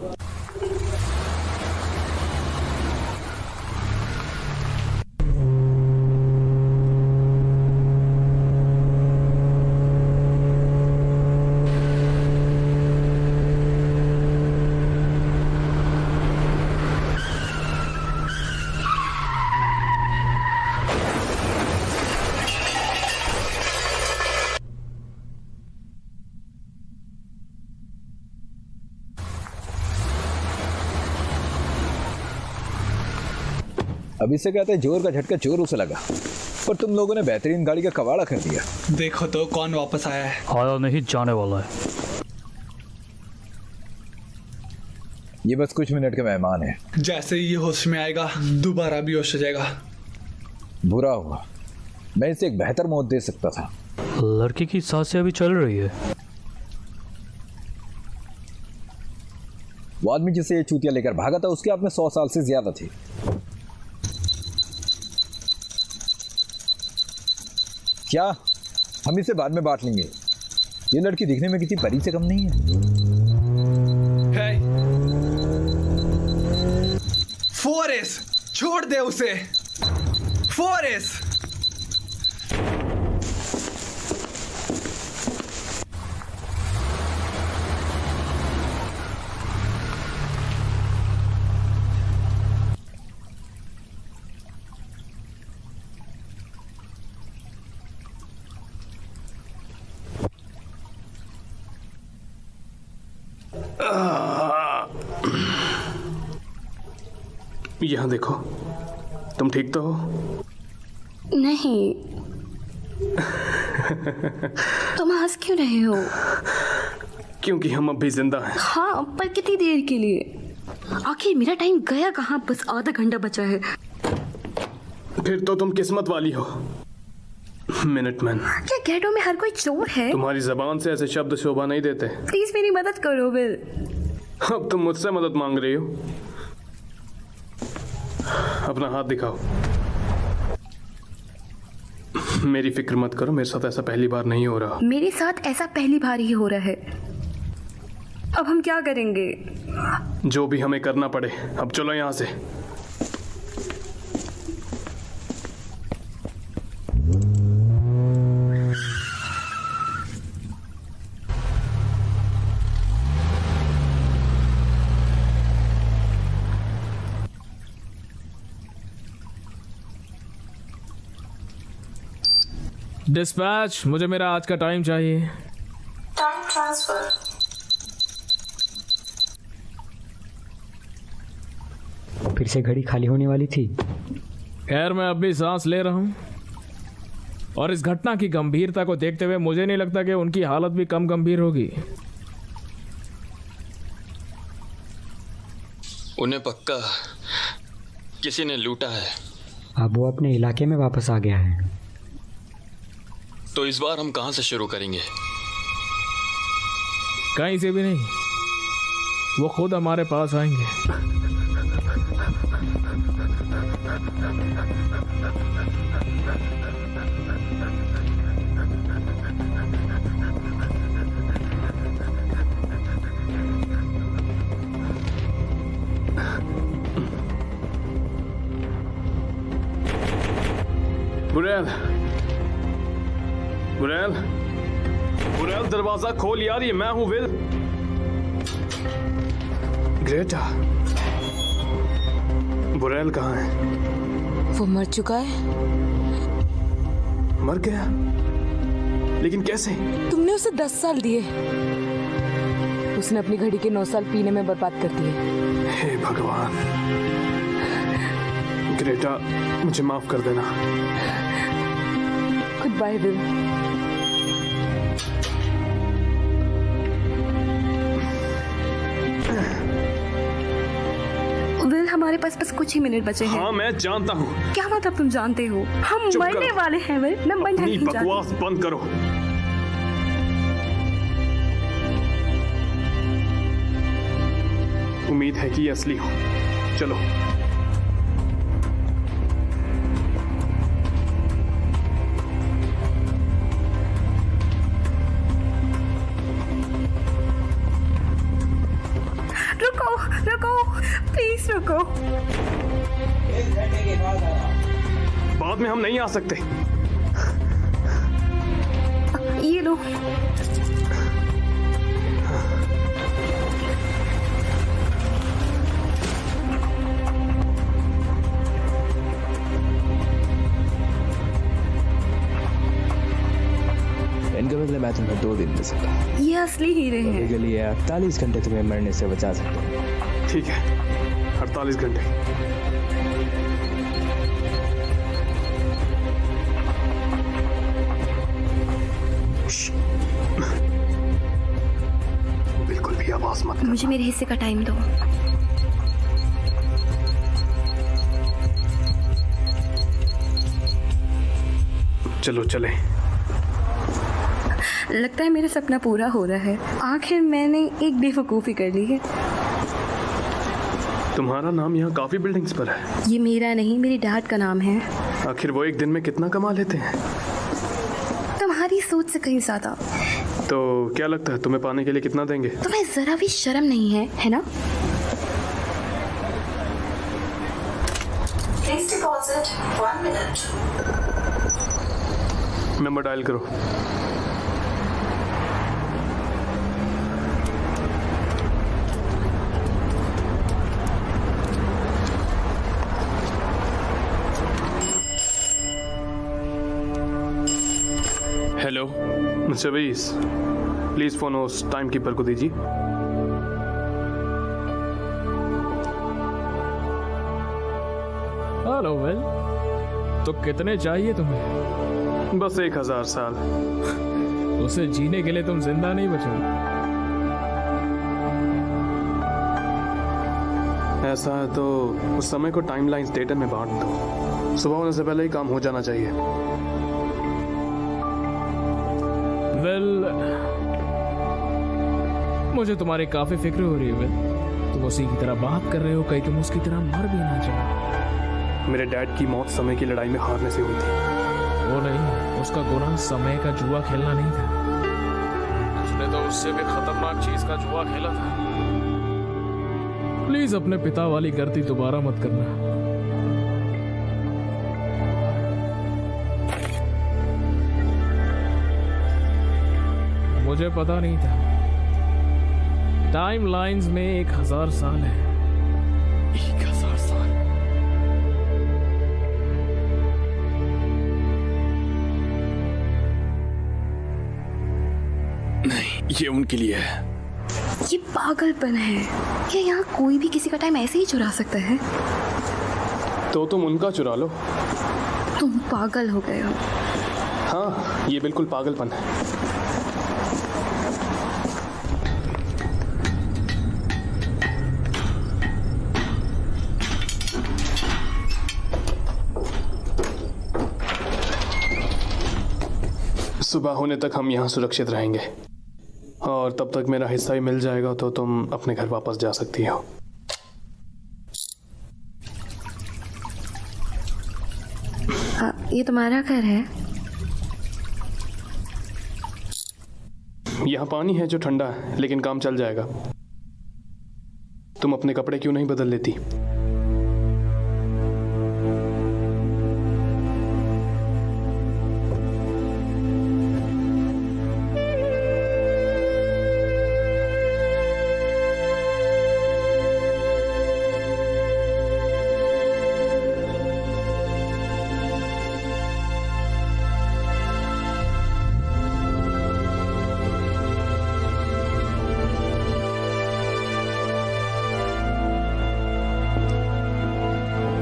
अभी से कहते हैं जोर का झटका चोरों से लगा, पर तुम लोगों ने बेहतरीन गाड़ी का कबाड़ा कर दिया। देखो तो कौन वापस आया है। आया नहीं, जाने वाला है। ये बस कुछ मिनट के मेहमान है। जैसे ही ये होश में आएगा दोबारा भी होश हो जाएगा। बुरा हुआ, मैं इसे एक बेहतर मौत दे सकता था। लड़की की सांसें अभी चल रही है। वो आदमी जिसे ये चूतिया लेकर भागा था उसके हाथ में 100 साल से ज्यादा थी। क्या हम इसे बाद में बांट लेंगे? ये लड़की दिखने में किसी परी से कम नहीं है। फोरेस, छोड़ दे उसे। फोरेस, यहाँ देखो, तुम ठीक तो हो? नहीं। तुम हंस क्यों रहे हो? क्योंकि हम अब भी जिंदा हैं। हाँ, पर कितनी देर के लिए? आखिर मेरा टाइम गया कहाँ? बस आधा घंटा बचा है। फिर तो तुम किस्मत वाली हो। मिनटमैन, क्या गेटो में हर कोई चोर है? तुम्हारी जबान से ऐसे शब्द शोभा नहीं देते। प्लीज मेरी मदद करो विल। अब तुम मुझसे मदद मांग रही हो? अपना हाथ दिखाओ। मेरी फिक्र मत करो, मेरे साथ ऐसा पहली बार नहीं हो रहा। मेरे साथ ऐसा पहली बार ही हो रहा है। अब हम क्या करेंगे? जो भी हमें करना पड़े। अब चलो यहाँ से। डिस्पैच, मुझे मेरा आज का टाइम चाहिए। Time transfer. फिर से घड़ी खाली होने वाली थी। खैर, मैं अब भी सांस ले रहा हूँ और इस घटना की गंभीरता को देखते हुए मुझे नहीं लगता कि उनकी हालत भी कम गंभीर होगी। उन्हें पक्का किसी ने लूटा है। अब वो अपने इलाके में वापस आ गया है। तो इस बार हम कहां से शुरू करेंगे? कहीं से भी नहीं, वो खुद हमारे पास आएंगे। बुरेल, बुरेल, दरवाजा खोल यार, ये मैं हूं विल। ग्रेटा, बुरेल कहाँ है? वो मर चुका है। मर गया? लेकिन कैसे? तुमने उसे 10 साल दिए। उसने अपनी घड़ी के 9 साल पीने में बर्बाद कर दिए। हे भगवान। ग्रेटा, मुझे माफ कर देना। Good bye will. विल, हमारे पास बस कुछ ही मिनट बचे हैं। हाँ, मैं जानता हूँ। क्या मतलब तुम जानते हो? हम मरने वाले हैं विल। मैं मरना नहीं चाहती। बकवास बंद करो। उम्मीद है कि ये असली हो। चलो। बाद में हम नहीं आ सकते। ये लो। इनके बदले मैं तुम्हें 2 दिन दे सकता हूँ। ये असली हीरे हैं। के लिए 48 घंटे तुम्हें मरने से बचा सकता हूँ। ठीक है, 48 घंटे। बिल्कुल भी आवाज मत। मुझे मेरे हिस्से का टाइम दो। चलो चले। लगता है मेरा सपना पूरा हो रहा है। आखिर मैंने एक बेवकूफ़ी कर ली है। तुम्हारा नाम यहाँ काफी बिल्डिंग्स पर है। ये मेरा नहीं, मेरे डैड का नाम है। आखिर वो एक दिन में कितना कमा लेते हैं? तुम्हारी सोच से कहीं ज्यादा। तो क्या लगता है तुम्हें पाने के लिए कितना देंगे? तुम्हें जरा भी शर्म नहीं है ना? Please deposit 1 minute. Number dial करो। हेलो मिस्टर वीस, प्लीज फोन उस टाइम कीपर को दीजिए। हेलो वेल, तो कितने चाहिए तुम्हें? बस 1000 साल। उसे जीने के लिए तुम जिंदा नहीं बचोगे। ऐसा है तो उस समय को टाइमलाइन डेटा में बांट दो। सुबह होने से पहले ही काम हो जाना चाहिए। वेल, मुझे तुम्हारी काफी फिक्र हो रही है वेल। तुम उसी की तरह बात कर रहे हो, कहीं तुम उसकी तरह मर भी ना जाओ। मेरे डैड की मौत समय की लड़ाई में हारने से हुई थी। वो नहीं, उसका गुनाह समय का जुआ खेलना नहीं था। उसने तो उससे भी खतरनाक चीज का जुआ खेला था। प्लीज अपने पिता वाली गलती दोबारा मत करना। मुझे पता नहीं था टाइम लाइंस में 1000 साल है। 1000 साल? नहीं, ये उनके लिए है। ये पागलपन है। क्या यहाँ कोई भी किसी का टाइम ऐसे ही चुरा सकता है? तो तुम उनका चुरा लो। तुम पागल हो गए हो। हाँ, ये बिल्कुल पागलपन है। सुबह होने तक हम यहाँ सुरक्षित रहेंगे और तब तक मेरा हिस्सा ही मिल जाएगा तो तुम अपने घर वापस जा सकती हो। ये तुम्हारा घर है? यहाँ पानी है जो ठंडा है, लेकिन काम चल जाएगा। तुम अपने कपड़े क्यों नहीं बदल लेती?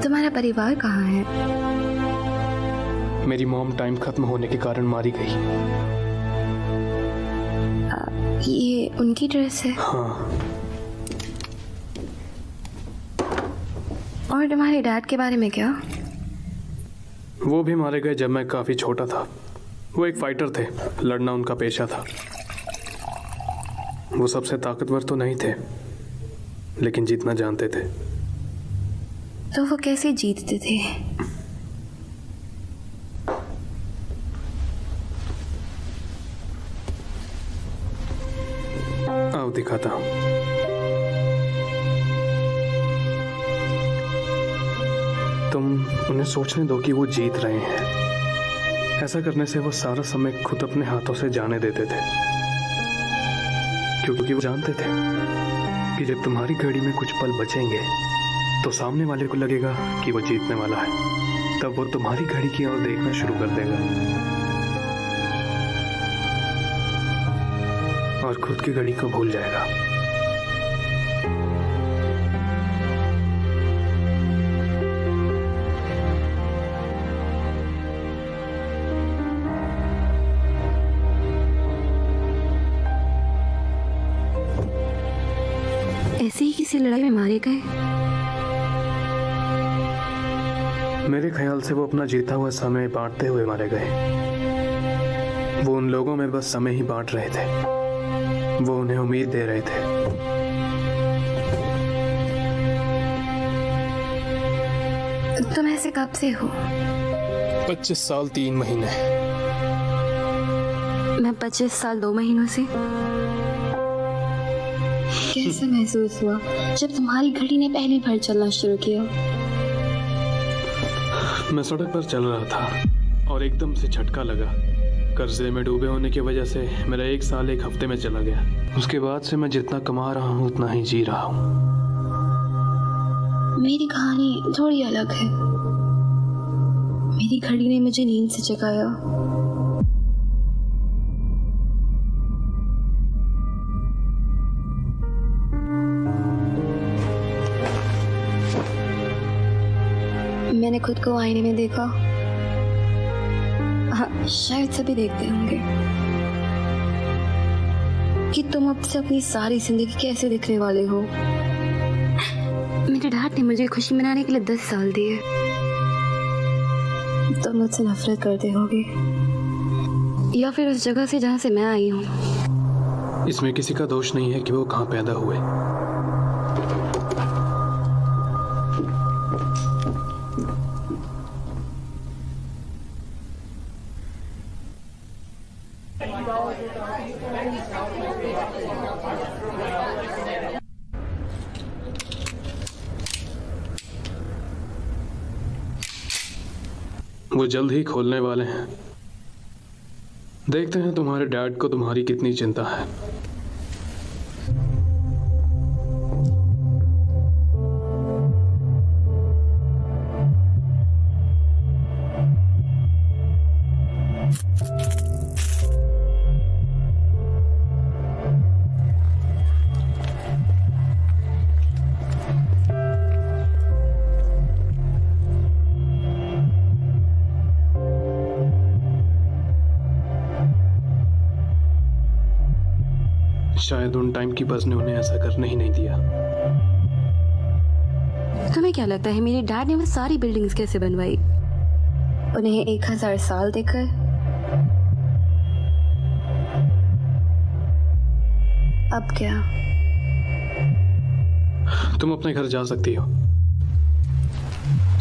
तुम्हारा परिवार कहाँ है? मेरी मॉम टाइम खत्म होने के कारण मारी गई। ये उनकी ड्रेस है? हाँ। और तुम्हारे डैड के बारे में क्या? वो भी मारे गए जब मैं काफी छोटा था। वो एक फाइटर थे, लड़ना उनका पेशा था। वो सबसे ताकतवर तो नहीं थे, लेकिन जीतना जानते थे। तो वो कैसे जीतते थे? आओ दिखाता हूं। तुम उन्हें सोचने दो कि वो जीत रहे हैं। ऐसा करने से वो सारा समय खुद अपने हाथों से जाने देते थे, क्योंकि वो जानते थे कि जब तुम्हारी घड़ी में कुछ पल बचेंगे तो सामने वाले को लगेगा कि वो जीतने वाला है। तब वो तुम्हारी घड़ी की ओर देखना शुरू कर देगा और खुद की घड़ी को भूल जाएगा। ऐसे ही किसी लड़ाई में मारे गए? मेरे ख्याल से वो अपना जीता हुआ समय बांटते हुए मारे गए। वो उन लोगों में बस समय ही बांट रहे थे, वो उन्हें उम्मीद दे रहे थे। तुम ऐसे कब से हो? 25 साल 3 महीने। मैं 25 साल 2 महीनों से। कैसे महसूस हुआ जब तुम्हारी घड़ी ने पहली बार चलना शुरू किया? मैं सड़क पर चल रहा था और एकदम से झटका लगा। कर्जे में डूबे होने की वजह से मेरा 1 साल 1 हफ्ते में चला गया। उसके बाद से मैं जितना कमा रहा हूँ उतना ही जी रहा हूँ। मेरी कहानी थोड़ी अलग है। मेरी घड़ी ने मुझे नींद से जगाया। मैंने खुद को आईने में देखा। हाँ, शायद सभी देखते होंगे कि तुम अब से अपनी सारी जिंदगी कैसे दिखने वाले हो। मेरे डैड ने मुझे खुशी मनाने के लिए 10 साल दिए। तुम मुझसे नफरत करते होगे, या फिर उस जगह से जहाँ से मैं आई हूँ। इसमें किसी का दोष नहीं है कि वो कहाँ पैदा हुए। वो जल्द ही खोलने वाले हैं। देखते हैं तुम्हारे डैड को तुम्हारी कितनी चिंता है। शायद उन टाइम कीपर्स ने उन्हें ऐसा करने ही नहीं दिया। तुम्हें क्या लगता है मेरे डैड ने वो सारी बिल्डिंग्स कैसे बनवाई? उन्हें 1000 साल देकर? अब क्या? तुम अपने घर जा सकती हो।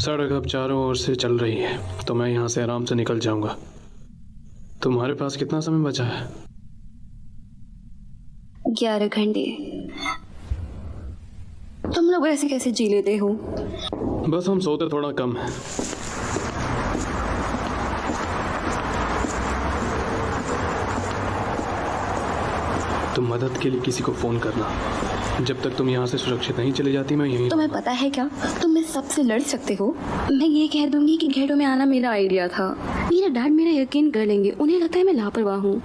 सड़क अब चारों ओर से चल रही है तो मैं यहाँ से आराम से निकल जाऊंगा। तुम्हारे पास कितना समय बचा है? 11 घंटे। तुम लोग ऐसे कैसे जी लेते हो? बस हम सोते थोड़ा कम है। तुम मदद के लिए किसी को फोन करना। जब तक तुम यहाँ से सुरक्षित नहीं चली जाती मैं यहीं। तुम्हें पता है क्या, तुम मेरे सबसे लड़ सकते हो। मैं ये कह दूंगी कि घेरों में आना मेरा आइडिया था। मेरा डैड मेरा यकीन कर लेंगे। उन्हें लगता है मैं लापरवाह हूँ।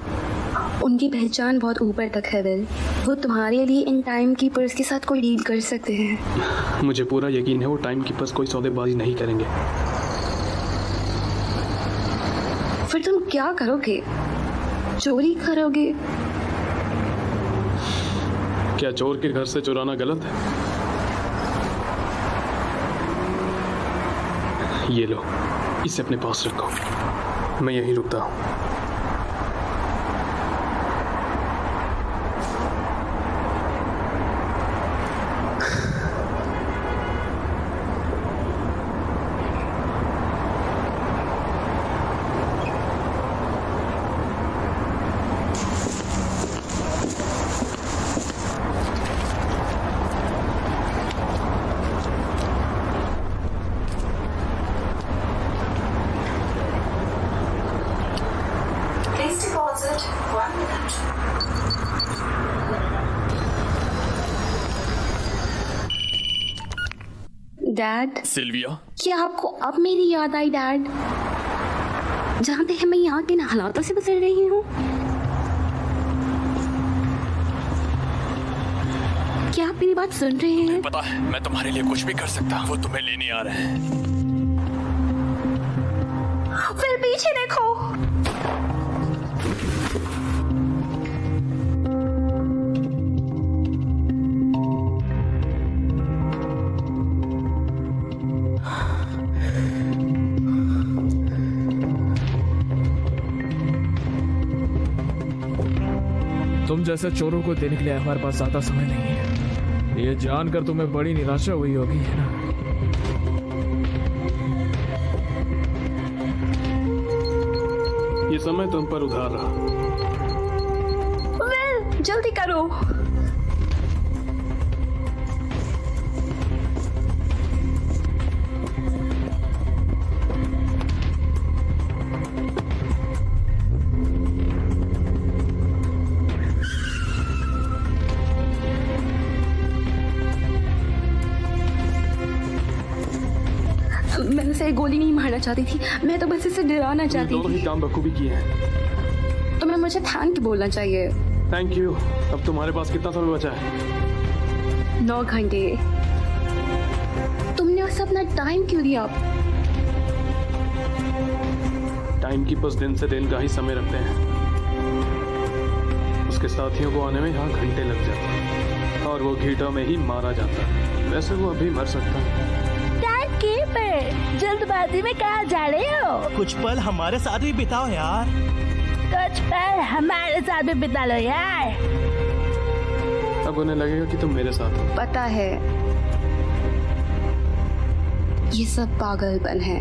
उनकी पहचान बहुत ऊपर तक है विल। वो तुम्हारे लिए इन टाइम कीपर्स के साथ कोई डील कर सकते हैं। मुझे पूरा यकीन है वो टाइम कीपर्स कोई सौदेबाजी नहीं करेंगे। फिर तुम क्या करोगे? चोरी करोगे? क्या चोर के घर से चुराना गलत है? ये लो, इसे अपने पास रखो। मैं यहीं रुकता हूँ। डैड। सिल्विया, क्या आपको अब मेरी याद आई डैड? जानते हैं मैं यहाँ किन हालातों से गुजर रही हूँ? क्या आप मेरी बात सुन रहे हैं? पता है मैं तुम्हारे लिए कुछ भी कर सकता हूँ। वो तुम्हें लेने आ रहे हैं। फिर पीछे देखो। तुम जैसे चोरों को देने के लिए हमारे पास ज्यादा समय नहीं है। ये जानकर तुम्हें बड़ी निराशा हुई होगी, है ना? ये समय तुम पर उधार रहा। वेल, जल्दी करो। मैं उसे गोली नहीं मारना चाहती थी, मैं तो बस इसे डराना चाहती दोनों ही थी। काम बखूबी किए हैं। तुम्हें मुझे थैंक बोलना चाहिए। Thank you. अब तुम्हारे पास कितना समय बचा है? 9 घंटे। तुमने उसे अपना टाइम क्यों दिया? टाइम की बस दिन से दिन का ही समय रखते हैं। उसके साथियों को आने में यहाँ घंटे लग जाते हैं और वो घीटा में ही मारा जाता है। वैसे वो अभी मर सकता है। जल्दबाजी में कहाँ जा रहे हो? कुछ पल हमारे साथ भी बिताओ यार। कुछ पल हमारे साथ भी बिता लो यार। अब उन्हें लगेगा कि तुम मेरे साथ हो। पता है, ये सब पागलपन है।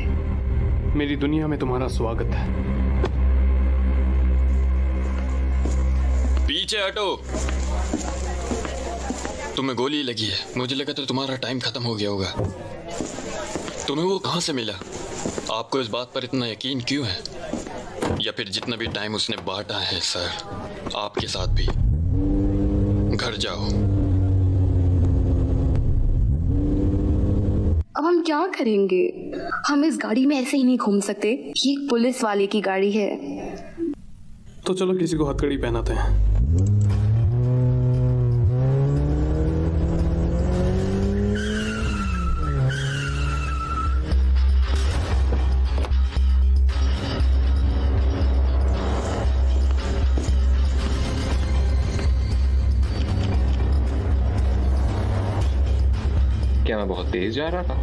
मेरी दुनिया में तुम्हारा स्वागत है। पीछे हटो। तुम्हें गोली लगी है। मुझे लगा तो तुम्हारा टाइम खत्म हो गया होगा। तुम्हें वो कहाँ से मिला? आपको इस बात पर इतना यकीन क्यों है? या फिर जितना भी टाइम उसने बांटा है सर, आपके साथ भी। घर जाओ। अब हम क्या करेंगे? हम इस गाड़ी में ऐसे ही नहीं घूम सकते। ये एक पुलिस वाले की गाड़ी है। तो चलो किसी को हथकड़ी पहनाते हैं। क्या मैं बहुत तेज जा रहा था?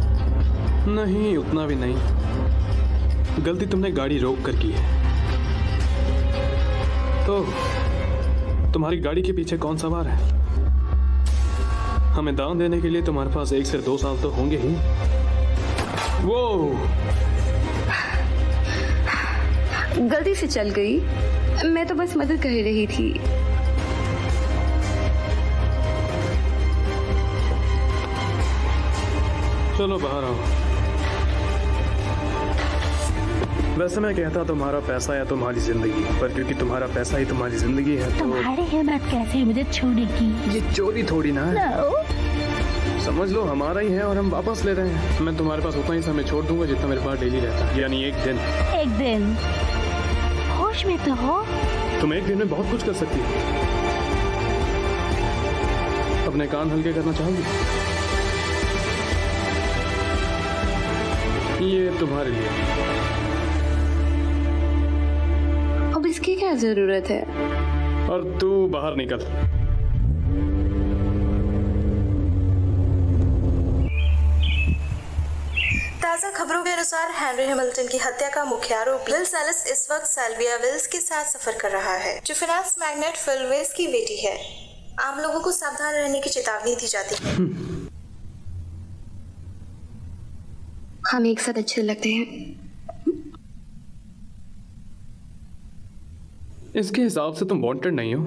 नहीं, उतना भी नहीं। गलती तुमने गाड़ी रोक कर की है। तो तुम्हारी गाड़ी के पीछे कौन सवार है? हमें दान देने के लिए तुम्हारे पास 1 से 2 साल तो होंगे ही। वो गलती से चल गई। मैं तो बस मदद कर रही थी। चलो बाहर आओ। वैसे मैं कहता तुम्हारा पैसा या तुम्हारी जिंदगी, पर क्योंकि तुम्हारा पैसा ही तुम्हारी जिंदगी है तो तुम्हारी हिम्मत कैसे मुझे छोड़ेगी? ये चोरी थोड़ी ना है। No. समझ लो हमारा ही है और हम वापस ले रहे हैं। मैं तुम्हारे पास उतना ही समय छोड़ दूंगा जितना मेरे पास डेली रहता है, यानी 1 दिन। 1 दिन? होश में तो हो? तुम 1 दिन में बहुत कुछ कर सकती हो। अपने कान हल्के करना चाहोगी? ये तुम्हारे लिए। अब इसकी क्या जरूरत है? और तू बाहर निकल। ताज़ा खबरों के अनुसार हेनरी हैमिल्टन की हत्या का मुख्य आरोपी विल सैलिस इस वक्त सिल्विया विल्स के साथ सफर कर रहा है, जो फाइनेंस मैग्नेट फिल वेल्स की बेटी है। आम लोगों को सावधान रहने की चेतावनी दी जाती है। हम एक साथ अच्छे लगते हैं। इसके हिसाब से तुम वांटेड नहीं हो।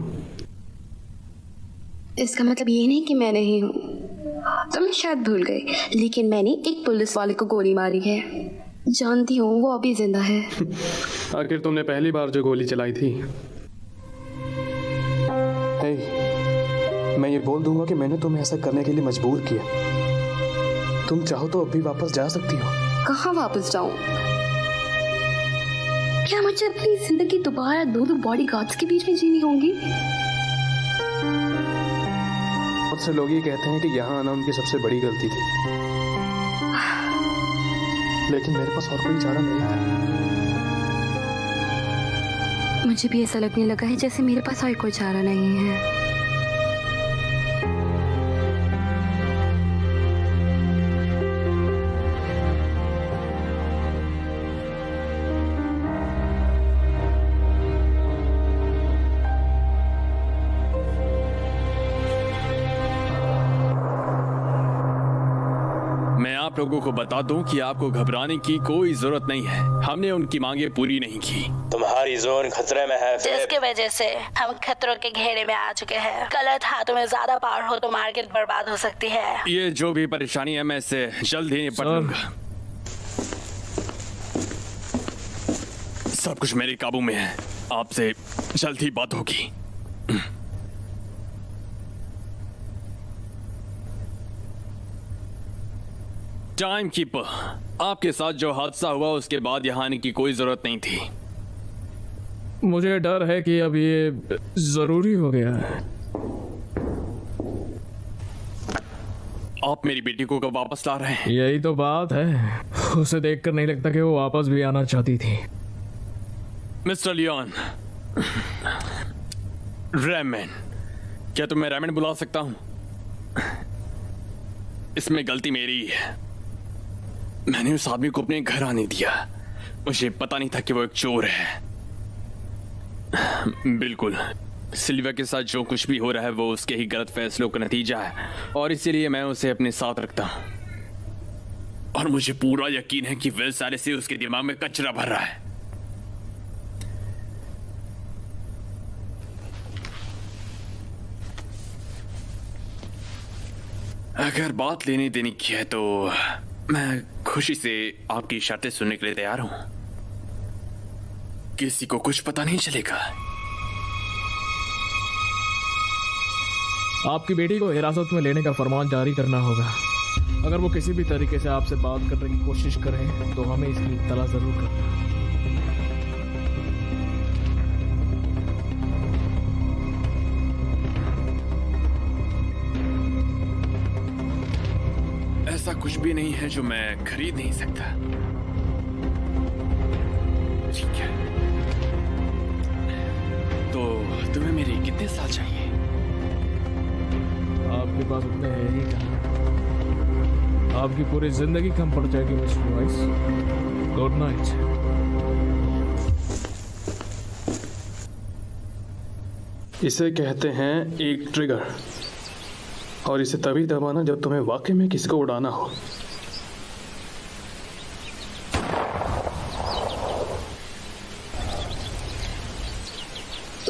इसका मतलब ये नहीं कि मैं नहीं हूँ। तुम शायद भूल गए, लेकिन मैंने एक पुलिस वाले को गोली मारी है। जानती हूँ वो अभी जिंदा है। आखिर तुमने पहली बार जो गोली चलाई थी। हे, मैं ये बोल दूंगा कि मैंने तुम्हें ऐसा करने के लिए मजबूर किया। तुम चाहो तो अभी वापस जा सकती हो। कहाँ वापस जाऊं? क्या मुझे अपनी जिंदगी दोबारा दो बॉडीगार्ड्स के बीच में जीनी होगी? बहुत से लोग ये कहते हैं कि यहाँ आना उनकी सबसे बड़ी गलती थी, लेकिन मेरे पास और कोई चारा नहीं था। मुझे भी ऐसा लगने लगा है जैसे मेरे पास और कोई चारा नहीं है। आप लोगों को बता दूं कि आपको घबराने की कोई जरूरत नहीं है। हमने उनकी मांगे पूरी नहीं की। तुम्हारी जोन खतरे में है, जिसकी वजह से हम खतरों के घेरे में आ चुके हैं। गलत हाथों में ज्यादा पावर हो तो मार्केट बर्बाद हो सकती है। ये जो भी परेशानी है मैं इससे जल्द ही निपट लूंगा। सब कुछ मेरे काबू में है। आपसे जल्द ही बात होगी। टाइम कीपर, आपके साथ जो हादसा हुआ उसके बाद यहाँ आने की कोई जरूरत नहीं थी। मुझे डर है कि अब ये जरूरी हो गया है। आप मेरी बेटी को कब वापस ला रहे हैं? यही तो बात है, उसे देखकर नहीं लगता कि वो वापस भी आना चाहती थी। मिस्टर लियोन, रेमन, क्या तुम्हें रेमन बुला सकता हूं? इसमें गलती मेरी है। मैंने उस आदमी को अपने घर आने दिया। मुझे पता नहीं था कि वो एक चोर है। बिल्कुल, सिल्विया के साथ जो कुछ भी हो रहा है वो उसके ही गलत फैसलों का नतीजा है, और इसीलिए मैं उसे अपने साथ रखता हूं। और मुझे पूरा यकीन है कि विल सैलिस से उसके दिमाग में कचरा भर रहा है। अगर बात लेने देने की है तो मैं खुशी से आपकी शर्तें सुनने के लिए तैयार हूं। किसी को कुछ पता नहीं चलेगा। आपकी बेटी को हिरासत में लेने का फरमान जारी करना होगा। अगर वो किसी भी तरीके से आपसे बात करने की कोशिश करें तो हमें इसकी इत्तला जरूर करना। ऐसा कुछ भी नहीं है जो मैं खरीद नहीं सकता। ठीक है, तो तुम्हें मेरे कितने साल चाहिए? आपके पास उतने हैं ही कहाँ? आपकी पूरी जिंदगी कम पड़ जाएगी मिस्टर वाइस। Good night. इसे कहते हैं एक ट्रिगर, और इसे तभी दबाना जब तुम्हें वाकई में किसी को उड़ाना हो।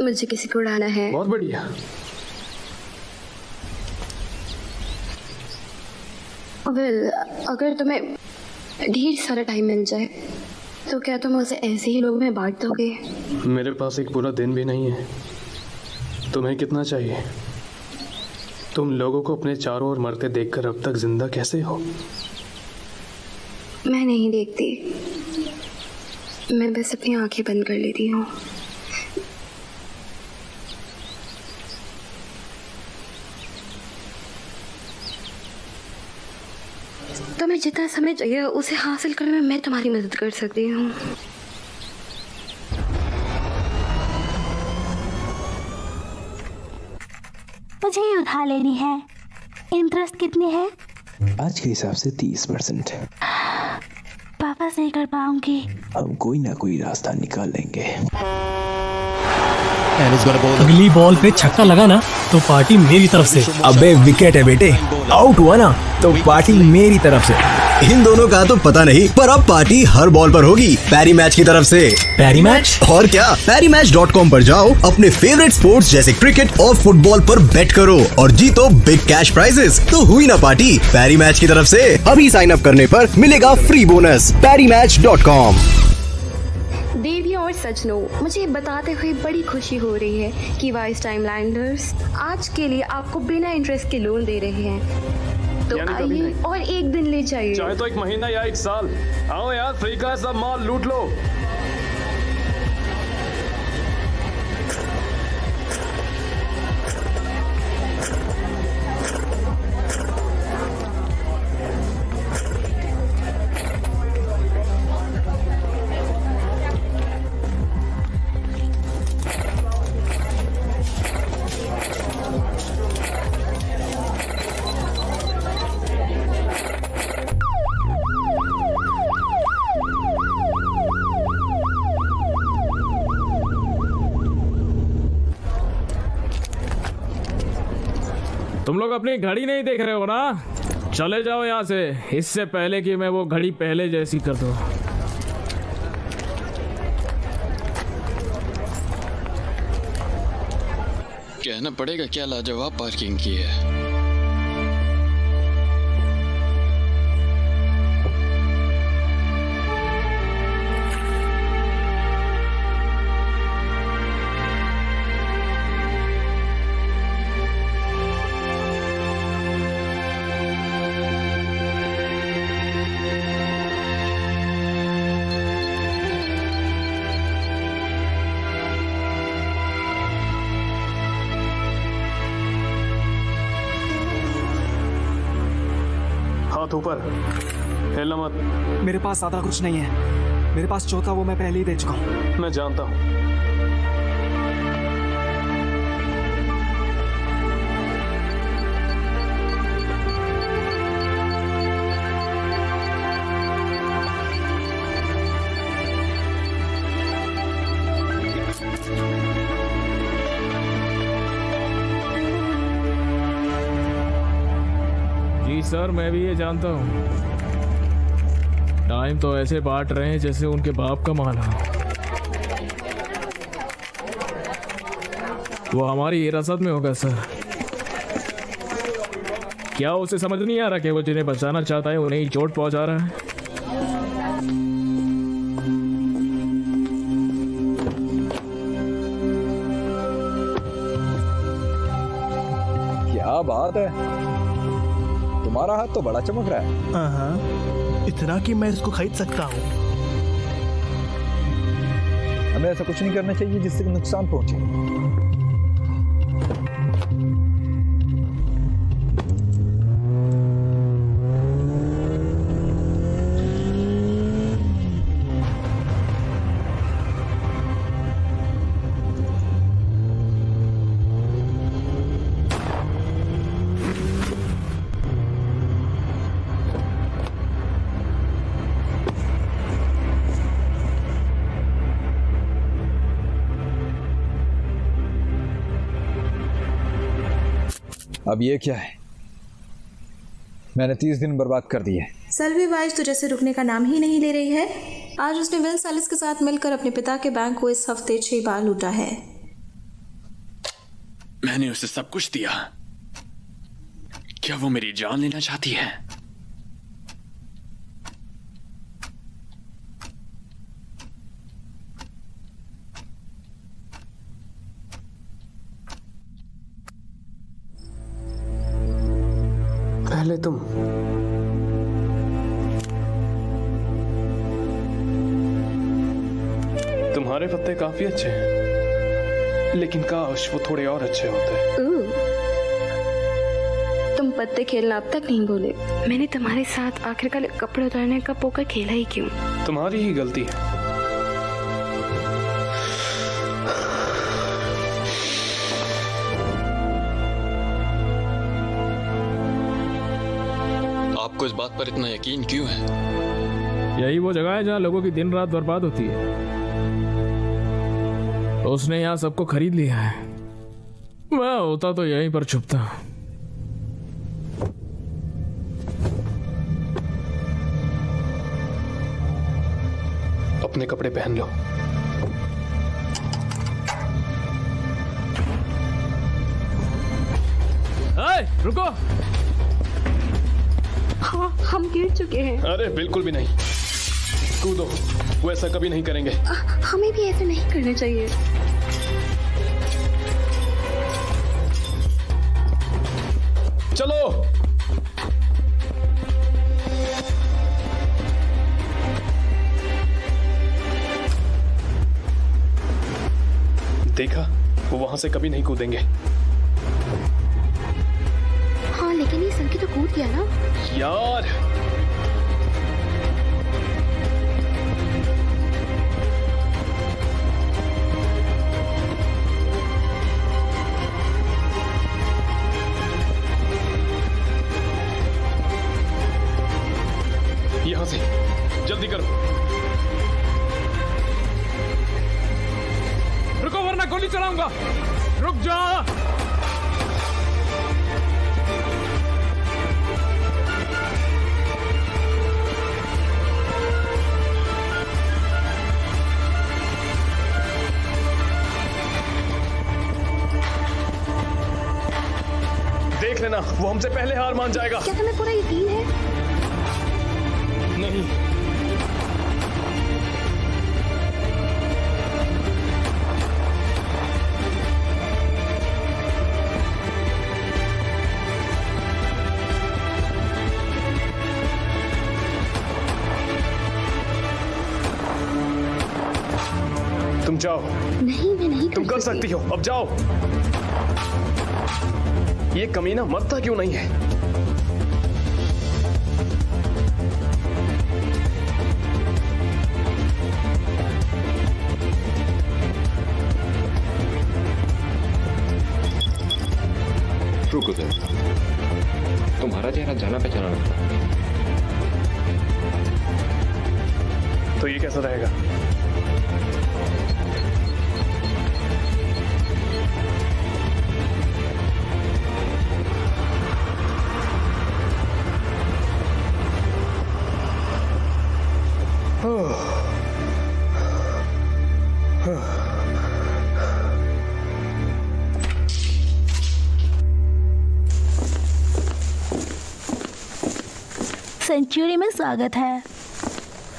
मुझे किसी को उड़ाना है। बहुत बढ़िया। वेल, अगर तुम्हें ढेर सारा टाइम मिल जाए तो क्या तुम उसे ऐसे ही लोगों में बांट दोगे? मेरे पास एक पूरा दिन भी नहीं है। तुम्हें कितना चाहिए? तुम लोगों को अपने चारों ओर मरते देखकर अब तक जिंदा कैसे हो? मैं नहीं देखती, मैं बस अपनी आंखें बंद कर लेती हूँ। तुम्हें जितना समय चाहिए उसे हासिल करने में मैं तुम्हारी मदद कर सकती हूँ। मुझे ये उधार लेनी है। इंटरेस्ट कितनी है? आज के हिसाब से 30%। वापस नहीं कर पाऊंगी। हम कोई ना कोई रास्ता निकाल लेंगे। अगली बॉल पे छक्का लगा ना तो पार्टी मेरी तरफ से। अबे विकेट है बेटे, आउट हुआ ना तो पार्टी मेरी तरफ से। इन दोनों का तो पता नहीं, पर अब पार्टी हर बॉल पर होगी पैरी मैच की तरफ से। पैरी मैच? और क्या, PariMatch.com पर जाओ, अपने फेवरेट स्पोर्ट्स जैसे क्रिकेट और फुटबॉल पर बेट करो और जीतो बिग कैश प्राइजेस। तो हुई ना पार्टी पैरी मैच की तरफ से। अभी साइन अप करने पर मिलेगा फ्री बोनस। PariMatch.com। देवियों और सज्जनों, मुझे बताते हुए बड़ी खुशी हो रही है कि वाइस टाइमलाइनर्स आज के लिए आपको बिना इंटरेस्ट के लोन दे रहे हैं। तो आइए और एक दिन ले जाइए। चाहे तो 1 महीना या 1 साल। आओ यार, फ्री का सब माल लूट लो। तुम लोग अपनी घड़ी नहीं देख रहे हो ना? चले जाओ यहाँ से, इससे पहले कि मैं वो घड़ी पहले जैसी कर दूं। कहना पड़ेगा क्या लाजवाब पार्किंग की है। हाथ ऊपर, हिलना मत। मेरे पास ज्यादा कुछ नहीं है। मेरे पास जो था वो मैं पहले ही दे चुका हूँ। मैं जानता हूँ। सर, मैं भी ये जानता हूँ। टाइम तो ऐसे बांट रहे हैं जैसे उनके बाप का माल हो। वो हमारी हिरासत में होगा सर। क्या उसे समझ नहीं आ रहा कि वो जिन्हें बचाना चाहता है उन्हें ही चोट पहुंचा रहा है? क्या बात है, तुम्हारा हाथ तो बड़ा चमक रहा है। हाँ, इतना कि मैं इसको खरीद सकता हूँ। हमें ऐसा कुछ नहीं करना चाहिए जिससे नुकसान पहुंचे। अब ये क्या है? मैंने 30 दिन बर्बाद कर दिए। सेल्वी वाइज तो जैसे रुकने का नाम ही नहीं ले रही है। आज उसने विल सैलिस के साथ मिलकर अपने पिता के बैंक को इस हफ्ते 6 बार लूटा है। मैंने उसे सब कुछ दिया। क्या वो मेरी जान लेना चाहती है? पहले तुम तुम्हारे पत्ते काफी अच्छे हैं, लेकिन काश वो थोड़े और अच्छे होते। तुम पत्ते खेलना अब तक नहीं भूले। मैंने तुम्हारे साथ आखिरकार कपड़े उतारने का पोकर खेला ही क्यों? तुम्हारी ही गलती है। आपको इस बात पर इतना यकीन क्यों है? यही वो जगह है जहाँ लोगों की दिन रात बर्बाद होती है। उसने यहाँ सबको खरीद लिया है। मैं होता तो यहीं पर छुपता। अपने कपड़े पहन लो। रुको। हाँ, हम गिर चुके हैं। अरे बिल्कुल भी नहीं, कूदो। वो ऐसा कभी नहीं करेंगे। हमें भी ऐसे नहीं करना चाहिए। चलो। देखा, वो वहां से कभी नहीं कूदेंगे। हाँ लेकिन ये सर की तो कूद गया ना यार। यहां से जल्दी करो। रुको वरना गोली चलाऊंगा। रुक जा। देख लेना, वो हमसे पहले हार मान जाएगा। क्या तुम्हें पूरा यकीन है? नहीं। तुम जाओ। नहीं मैं नहीं तुम कर सकती हो, अब जाओ। ये कमीना मरता क्यों नहीं है? रुको जरा, तुम्हारा चेहरा जाना पहचाना लगता। तो ये कैसा रहेगा? सेंचुरी में स्वागत है।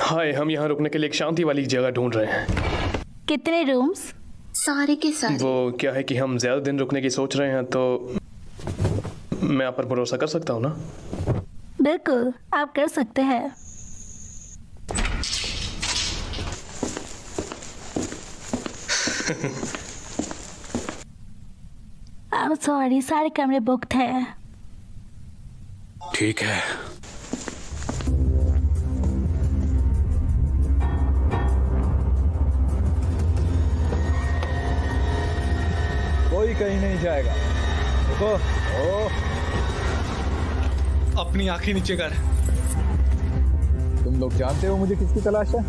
हाय, हम यहाँ रुकने के लिए एक शांति वाली जगह ढूंढ रहे हैं। कितने रूम्स? सारे के सारे। वो क्या है कि हम ज्यादा दिन रुकने की सोच रहे हैं, तो मैं आप पर भरोसा कर सकता हूँ ना? बिल्कुल, आप कर सकते हैं। I'm sorry, सारे कमरे बुक्ड हैं। ठीक है। कोई कहीं नहीं जाएगा। देखो, अपनी आंखें नीचे कर। तुम लोग जानते हो मुझे किसकी तलाश है?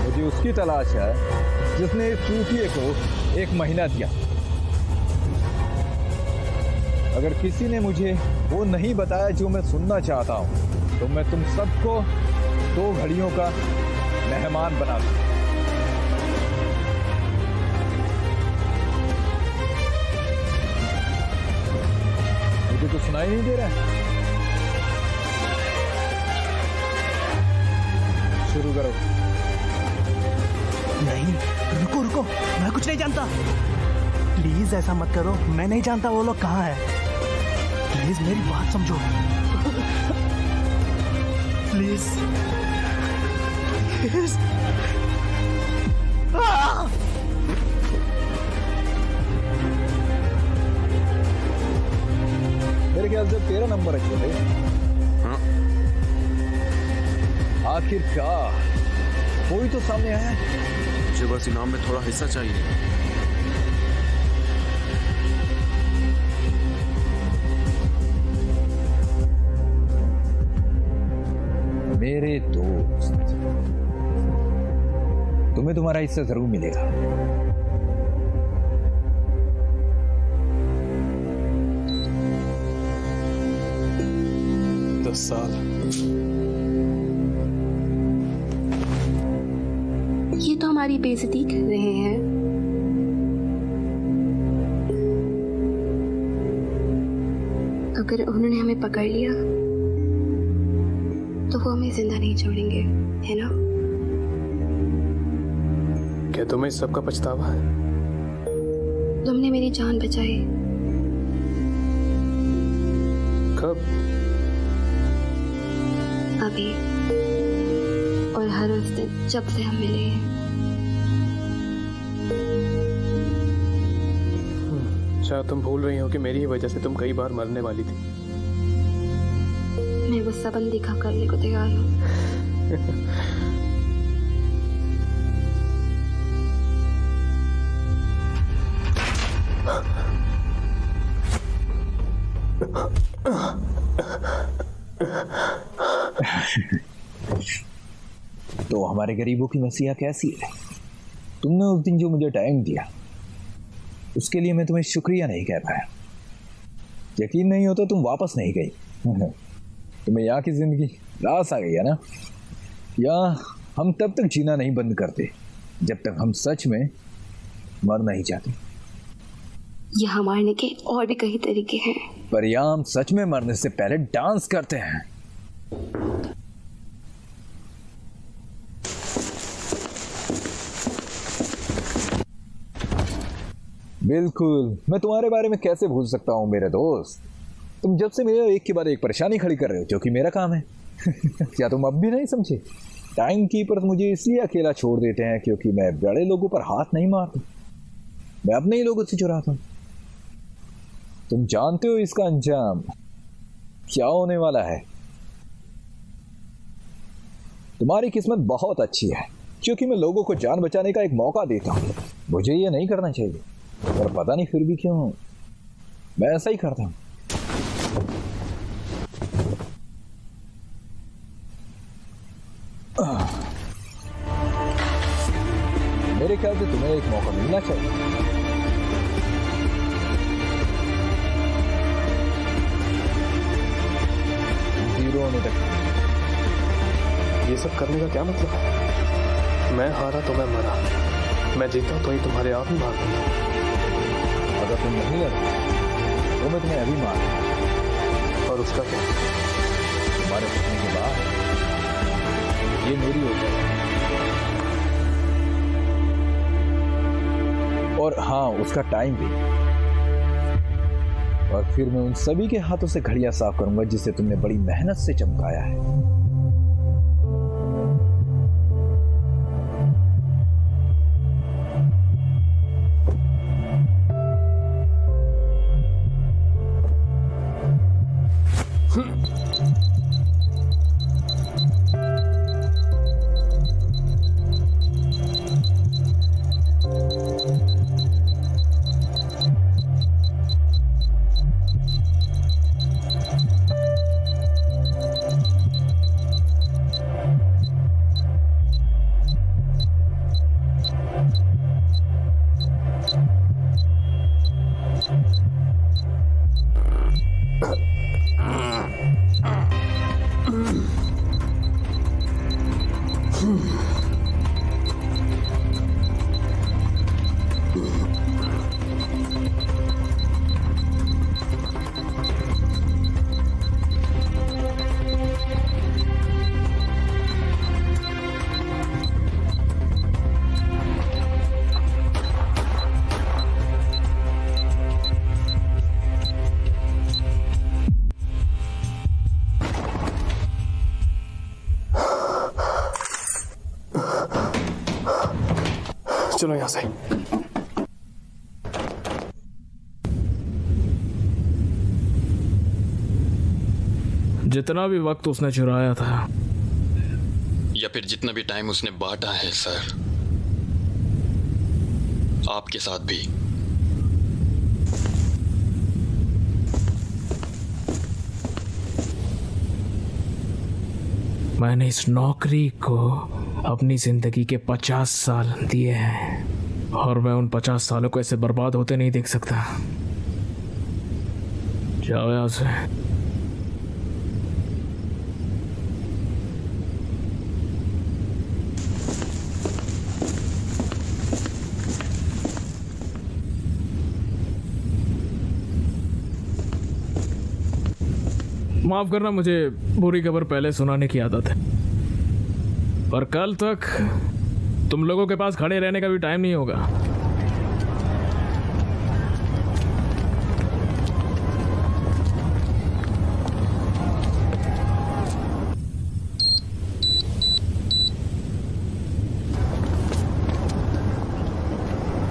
मुझे उसकी तलाश है जिसने इस चूतिए को 1 महीना दिया। अगर किसी ने मुझे वो नहीं बताया जो मैं सुनना चाहता हूं, तो मैं तुम सबको 2 घड़ियों का मेहमान बना दूं। मुझे तो सुनाई नहीं दे रहा है। शुरू करो। नहीं, रुको रुको, मैं कुछ नहीं जानता। प्लीज ऐसा मत करो, मैं नहीं जानता वो लोग कहाँ हैं। प्लीज मेरी बात समझो। Please please. मेरे ख्याल से 13 नंबर है छोटे। आखिरकार कोई तो सामने आया। मुझे बस इनाम में थोड़ा हिस्सा चाहिए। मेरे दोस्त, तुम्हें तुम्हारा हिस्सा जरूर मिलेगा। साल ये तो हमारी बेइज्जती कर रहे हैं। अगर उन्होंने हमें पकड़ लिया तो वो हमें जिंदा नहीं छोड़ेंगे, है ना? क्या तुम्हें इस सब का पछतावा है? तुमने मेरी जान बचाई। कब? अभी। और हर उस दिन जब से हम मिले हैं। शायद तुम भूल रही हो कि मेरी ही वजह से तुम कई बार मरने वाली थी। मैं वो सब अनदेखा करने को तैयार हूँ। तो हमारे गरीबों की मसीहा कैसी है? तुमने उस दिन जो मुझे टाइम दिया उसके लिए मैं तुम्हें शुक्रिया नहीं कह पाया। यकीन नहीं होता तुम वापस नहीं गई। तुम्हें यहाँ की जिंदगी रास आ गई है ना? यहाँ हम तब तक जीना नहीं बंद करते जब तक हम सच में मर नहीं जाते। यहाँ मारने के और भी कई तरीके हैं, पर यहाँ हम सच में मरने से पहले डांस करते हैं। बिल्कुल, मैं तुम्हारे बारे में कैसे भूल सकता हूँ मेरे दोस्त। तुम जब से मेरे एक के बाद एक परेशानी खड़ी कर रहे हो, जो कि मेरा काम है। क्या तुम अब भी नहीं समझे? टाइम कीपर्स मुझे इसलिए अकेला छोड़ देते हैं क्योंकि मैं बड़े लोगों पर हाथ नहीं मारता, मैं अपने ही लोगों से चुराता हूँ। तुम जानते हो इसका अंजाम क्या होने वाला है। तुम्हारी किस्मत बहुत अच्छी है क्योंकि मैं लोगों को जान बचाने का एक मौका देता हूँ। मुझे ये नहीं करना चाहिए, पर पता नहीं फिर भी क्यों मैं ऐसा ही करता हूँ। मेरे ख्याल से तुम्हें एक मौका मिलना चाहिए। जीरो होने तक ये सब करने का क्या मतलब है? मैं हारा तो मैं मरा, मैं जीता तो ही तुम्हारे आप ही मार दूंगा। अगर तुम नहीं लड़ते तो मैं तुम्हें अभी मार दूंगा। और उसका क्या? तुम्हारे फंसने के बाद ये मेरी हो जाएगी। और हाँ, उसका टाइम भी। और फिर मैं उन सभी के हाथों से घड़ियां साफ करूंगा जिसे तुमने बड़ी मेहनत से चमकाया है। चलो यहां से। जितना भी वक्त उसने चुराया था या फिर जितना भी टाइम उसने बांटा है सर, आपके साथ भी। मैंने इस नौकरी को अपनी जिंदगी के 50 साल दिए हैं और मैं उन 50 सालों को ऐसे बर्बाद होते नहीं देख सकता। जाओ यहां से। माफ करना, मुझे बुरी खबर पहले सुनाने की आदत है, पर कल तक तुम लोगों के पास खड़े रहने का भी टाइम नहीं होगा।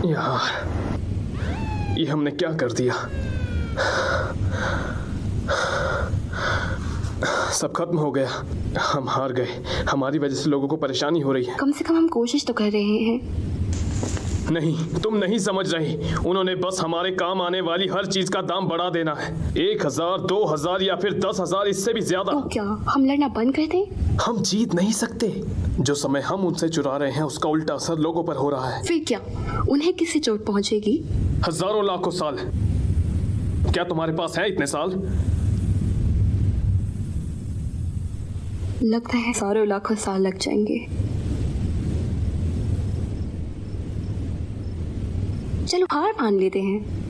यार, ये हमने क्या कर दिया? सब खत्म हो गया, हम हार गए। हमारी वजह से लोगों को परेशानी हो रही है। कम से कम हम कोशिश तो कर रहे हैं। नहीं, तुम नहीं समझ रही। उन्होंने बस हमारे काम आने वाली हर चीज का दाम बढ़ा देना है। 1000, 2000 या फिर 10,000, इससे भी ज्यादा। तो क्या हम लड़ना बंद कर दें? हम जीत नहीं सकते। जो समय हम उनसे चुरा रहे हैं उसका उल्टा असर लोगों पर हो रहा है। फिर क्या उन्हें किससे चोट पहुंचेगी? हजारों लाखों साल। क्या तुम्हारे पास है इतने साल? लगता है हजारों लाखों साल लग जाएंगे। चलो हार मान लेते हैं।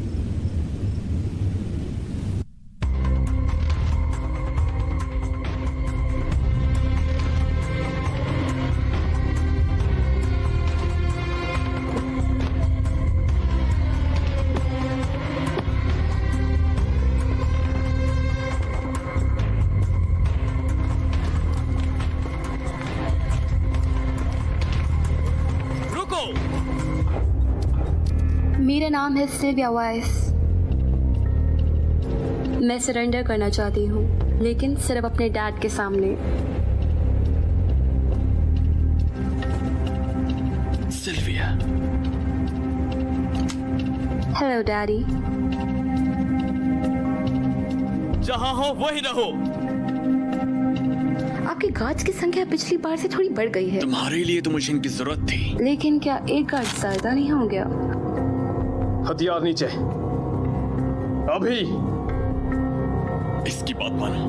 मेरा नाम है सिल्विया वाइस। मैं सरेंडर करना चाहती हूँ, लेकिन सिर्फ अपने डैड के सामने। सिल्विया। Hello daddy. जहाँ हो वही रहो। आपकी गार्ड्स की संख्या पिछली बार से थोड़ी बढ़ गई है। तुम्हारे लिए तो मुझे इनकी जरूरत थी। लेकिन क्या एक गार्ड ज्यादा नहीं हो गया? हथियार नीचे अभी। इसकी बात मानो।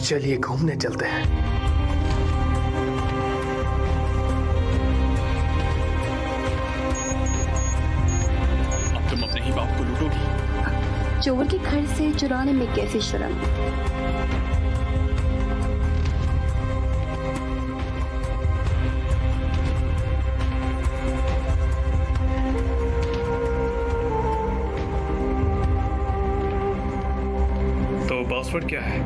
चलिए घूमने चलते हैं। अब तुम अपने ही बाप को लूटोगी। चोर के घर से चुराने में कैसी शर्म। तो पासवर्ड क्या है?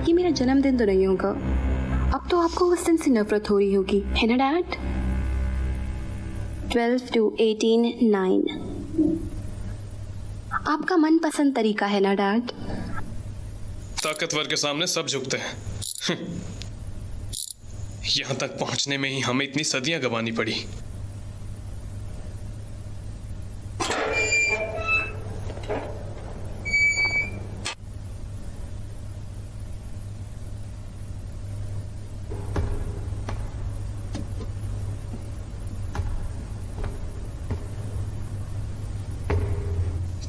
ये मेरा जन्मदिन तो नहीं होगा। अब तो आपको उस दिन से नफरत हो रही होगी, है ना डैड? 12 to 18, 9। आपका मनपसंद तरीका है ना डैड? ताकतवर के सामने सब झुकते हैं। यहां तक पहुंचने में ही हमें इतनी सदियां गंवानी पड़ी।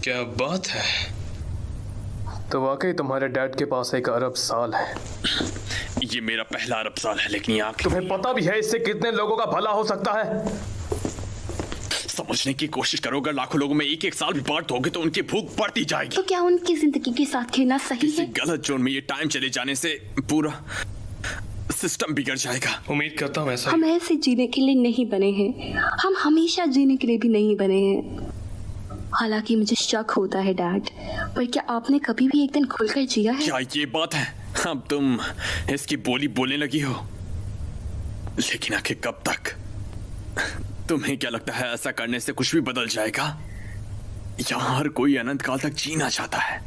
क्या बात है। तो वाकई तुम्हारे डैड के पास 1 अरब साल है। ये मेरा पहला अरब साल है, लेकिन ये आखिरी। तुम्हें पता भी है इससे कितने लोगों का भला हो सकता है? समझने की कोशिश करो, अगर लाखों लोगों में 1-1 साल भी बांट दोगे तो उनकी भूख बढ़ती जाएगी। तो क्या उनकी जिंदगी के साथ खेलना सही किसी है? गलत जोन में ये टाइम चले जाने से पूरा सिस्टम बिगड़ जाएगा। उम्मीद करता हूँ ऐसा। हम ऐसे जीने के लिए नहीं बने हैं। हम हमेशा जीने के लिए भी नहीं बने हैं। हालांकि मुझे शक होता है डैड, पर क्या आपने कभी भी एक दिन खुलकर जिया है? क्या ये बात है? अब तुम इसकी बोली बोलने लगी हो, लेकिन आखिर कब तक? तुम्हें क्या लगता है ऐसा करने से कुछ भी बदल जाएगा? यहाँ हर कोई अनंत काल तक जीना चाहता है,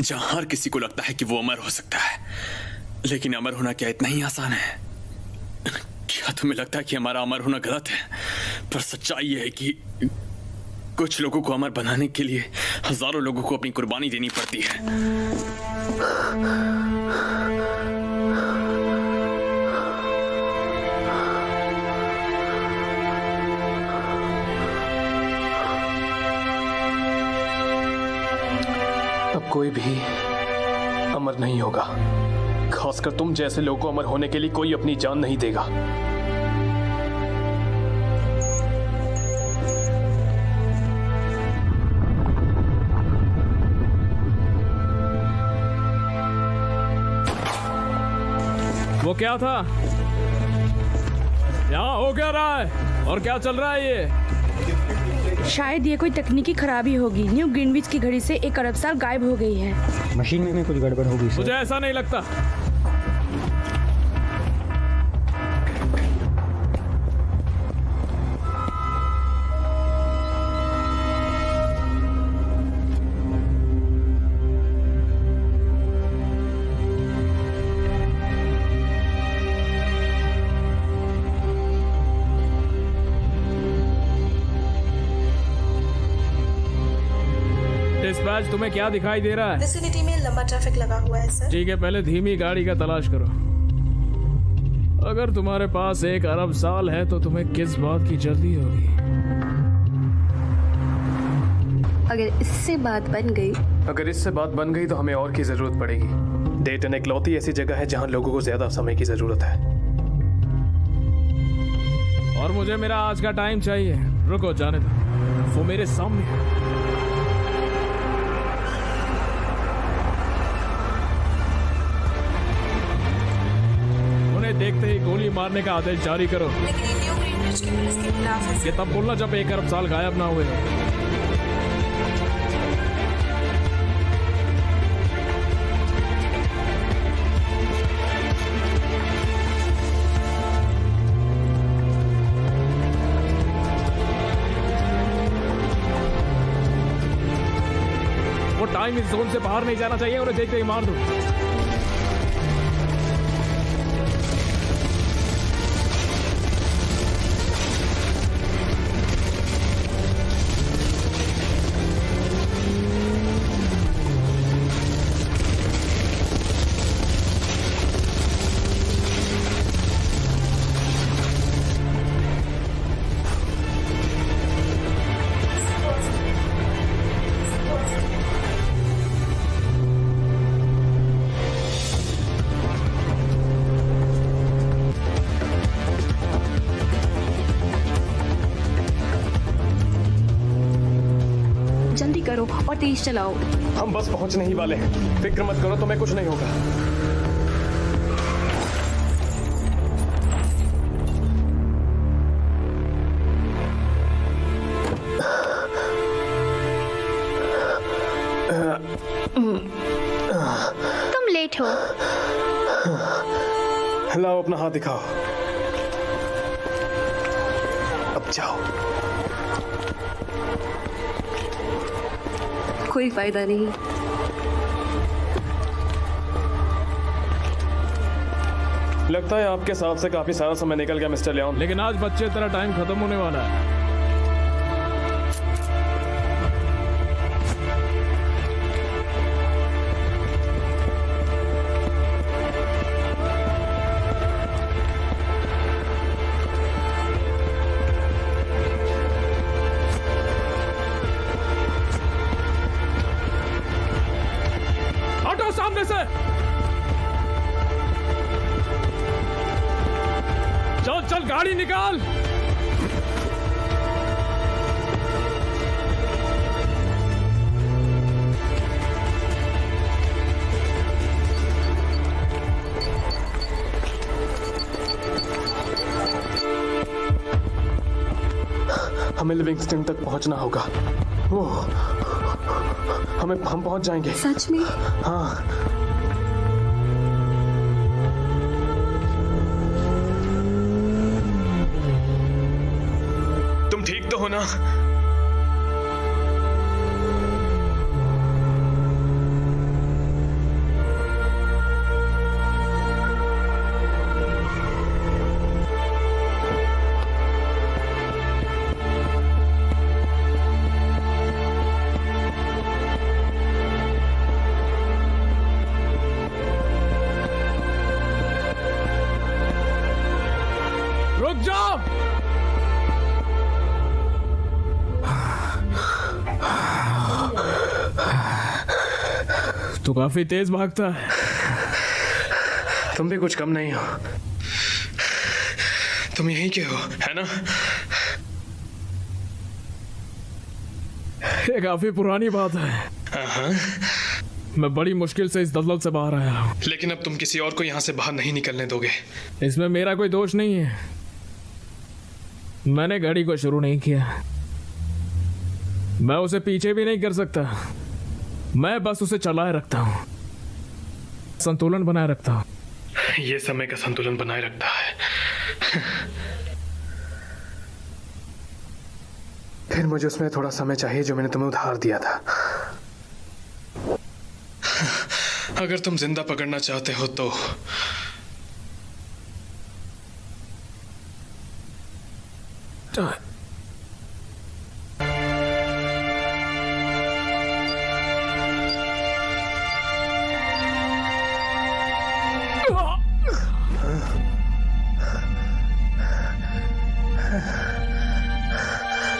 जहाँ हर किसी को लगता है कि वो अमर हो सकता है। लेकिन अमर होना क्या इतना ही आसान है? क्या तुम्हें लगता है कि हमारा अमर होना गलत है? पर सच्चाई यह है कि कुछ लोगों को अमर बनाने के लिए हजारों लोगों को अपनी कुर्बानी देनी पड़ती है। अब कोई भी अमर नहीं होगा, खासकर तुम जैसे लोगों को अमर होने के लिए कोई अपनी जान नहीं देगा। वो क्या था? यहाँ हो क्या रहा है और क्या चल रहा है ये? शायद ये कोई तकनीकी खराबी होगी। न्यू ग्रीनविच की घड़ी से 1 अरब साल गायब हो गई है। मशीन में कुछ गड़बड़ होगी सर। मुझे ऐसा नहीं लगता। डिस्पैच, तुम्हें क्या दिखाई दे रहा है? विसिनिटी में लंबा ट्रैफिक लगा हुआ है सर। ठीक है, पहले धीमी गाड़ी का तलाश करो। अगर तुम्हारे पास 1 अरब साल है तो तुम्हें किस बात की जल्दी होगी? अगर इससे बात बन गई तो हमें और की जरूरत पड़ेगी। डेटन इकलौती ऐसी जगह है जहां लोगों को ज्यादा समय की जरूरत है। और मुझे मेरा आज का टाइम चाहिए। रुको, जाने दो, वो मेरे सामने है। देखते ही गोली मारने का आदेश जारी करो। लेकिन ये न्यू ग्रीनविच की पुलिस के खिलाफ है। ये तब बोलना जब 1 अरब साल गायब ना हुए। वो टाइम इस जोन से बाहर नहीं जाना चाहिए। उन्हें देखते ही मार दो। करो और तेज चलाओ। हम बस पहुंचने ही वाले हैं, फिक्र मत करो, तुम्हें कुछ नहीं होगा। तुम लेट हो। लाओ अपना हाथ दिखाओ। अब जाओ। कोई फायदा नहीं। लगता है आपके साथ से काफी सारा समय निकल गया मिस्टर लियोन। लेकिन आज बच्चे तरह टाइम खत्म होने वाला है। सामने से चल चल, गाड़ी निकाल। हमें लिविंगस्टन तक पहुंचना होगा। वो हम पहुंच जाएंगे। सच में? हाँ। तुम ठीक तो हो ना? रुक जाओ। तू काफी तेज भागता है। तुम भी कुछ कम नहीं हो। तुम यहीं के हो, है ना? ये काफी पुरानी बात है। मैं बड़ी मुश्किल से इस दलदल से बाहर आया हूँ। लेकिन अब तुम किसी और को यहाँ से बाहर नहीं निकलने दोगे। इसमें मेरा कोई दोष नहीं है। मैंने गाड़ी को शुरू नहीं किया। मैं उसे पीछे भी नहीं कर सकता। मैं बस उसे चलाए रखता हूँ, संतुलन बनाए रखता हूँ। ये समय का संतुलन बनाए रखता है। फिर मुझे उसमें थोड़ा समय चाहिए जो मैंने तुम्हें उधार दिया था। अगर तुम जिंदा पकड़ना चाहते हो तो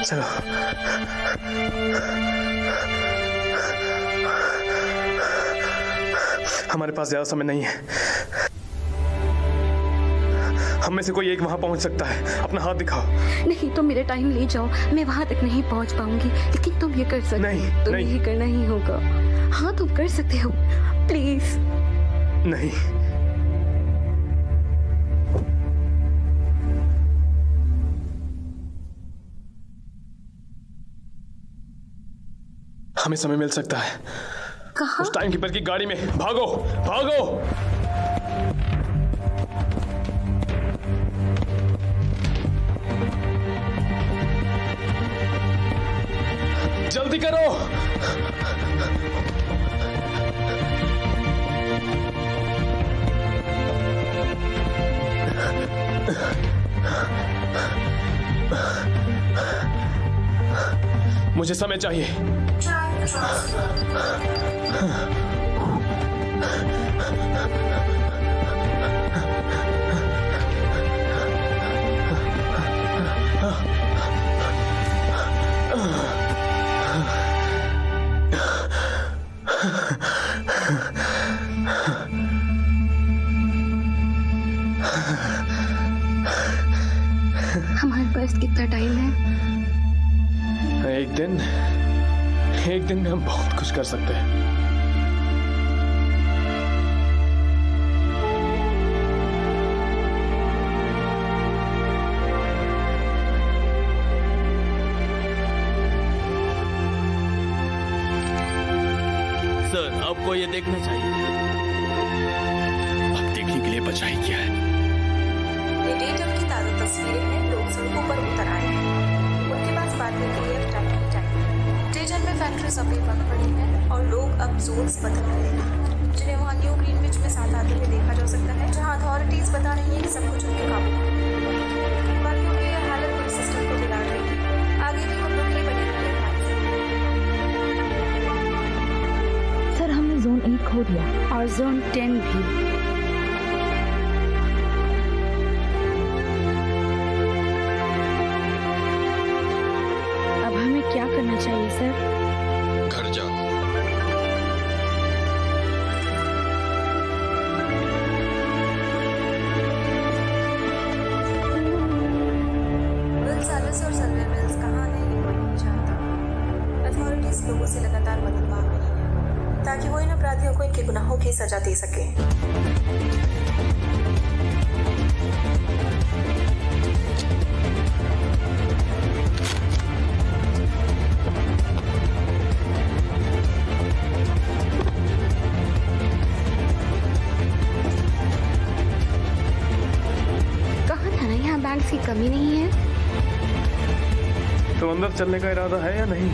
चलो। हमारे पास ज्यादा समय नहीं है। हम में से कोई एक वहां पहुंच सकता है। अपना हाथ दिखाओ। नहीं, तुम मेरा टाइम ले जाओ। मैं वहां तक नहीं पहुंच पाऊंगी, लेकिन तुम ये कर सकते हो। नहीं, तुम्हें ये करना ही होगा। हाँ, तुम कर सकते हो, प्लीज। नहीं, हमें समय मिल सकता है। कहाँ? उस टाइम कीपर की गाड़ी में। भागो भागो। जल्दी करो। मुझे समय चाहिए। हमारे पास कितना टाइम है? एक दिन में हम बहुत कुछ कर सकते हैं। सर, आपको ये देखना चाहिए। अब देखने के लिए बचाई क्या है? ये डेटम की ताज़ा तस्वीरें हैं। लोग सड़कों पर उतर आए हैं। उनके पास बांटने के लिए अब टाइम नहीं चाहिए। डेटम में फैक्ट्रीज अभी बंद पड़ी हैं और लोग अब जोन्स बदल रहे हैं, जिन्हें वहाँ न्यू ग्रीनविच में साथ आते हुए देखा जा सकता है, जहाँ अथॉरिटीज बता रही हैं कि सब कुछ उनके काबू में है। बाकियों की यह हालत पूरे सिस्टम को बिगाड़ रही है। आगे भी हम लोग ही बने रहेंगे। सर, हमने जोन 8 खो दिया और जोन 10 भी। अब हमें क्या करना चाहिए सर? घर जाओ। विल सैलिस और सिल्विया विल्स कहाँ हैं ये कोई नहीं जानता। अथॉरिटीज लोगों से लगातार मदद मांग रही है ताकि वो इन अपराधियों को इनके गुनाहों की सजा दे सके। कहाँ था ना, यहाँ बैंक्स की कमी नहीं है। तो अंदर चलने का इरादा है या नहीं?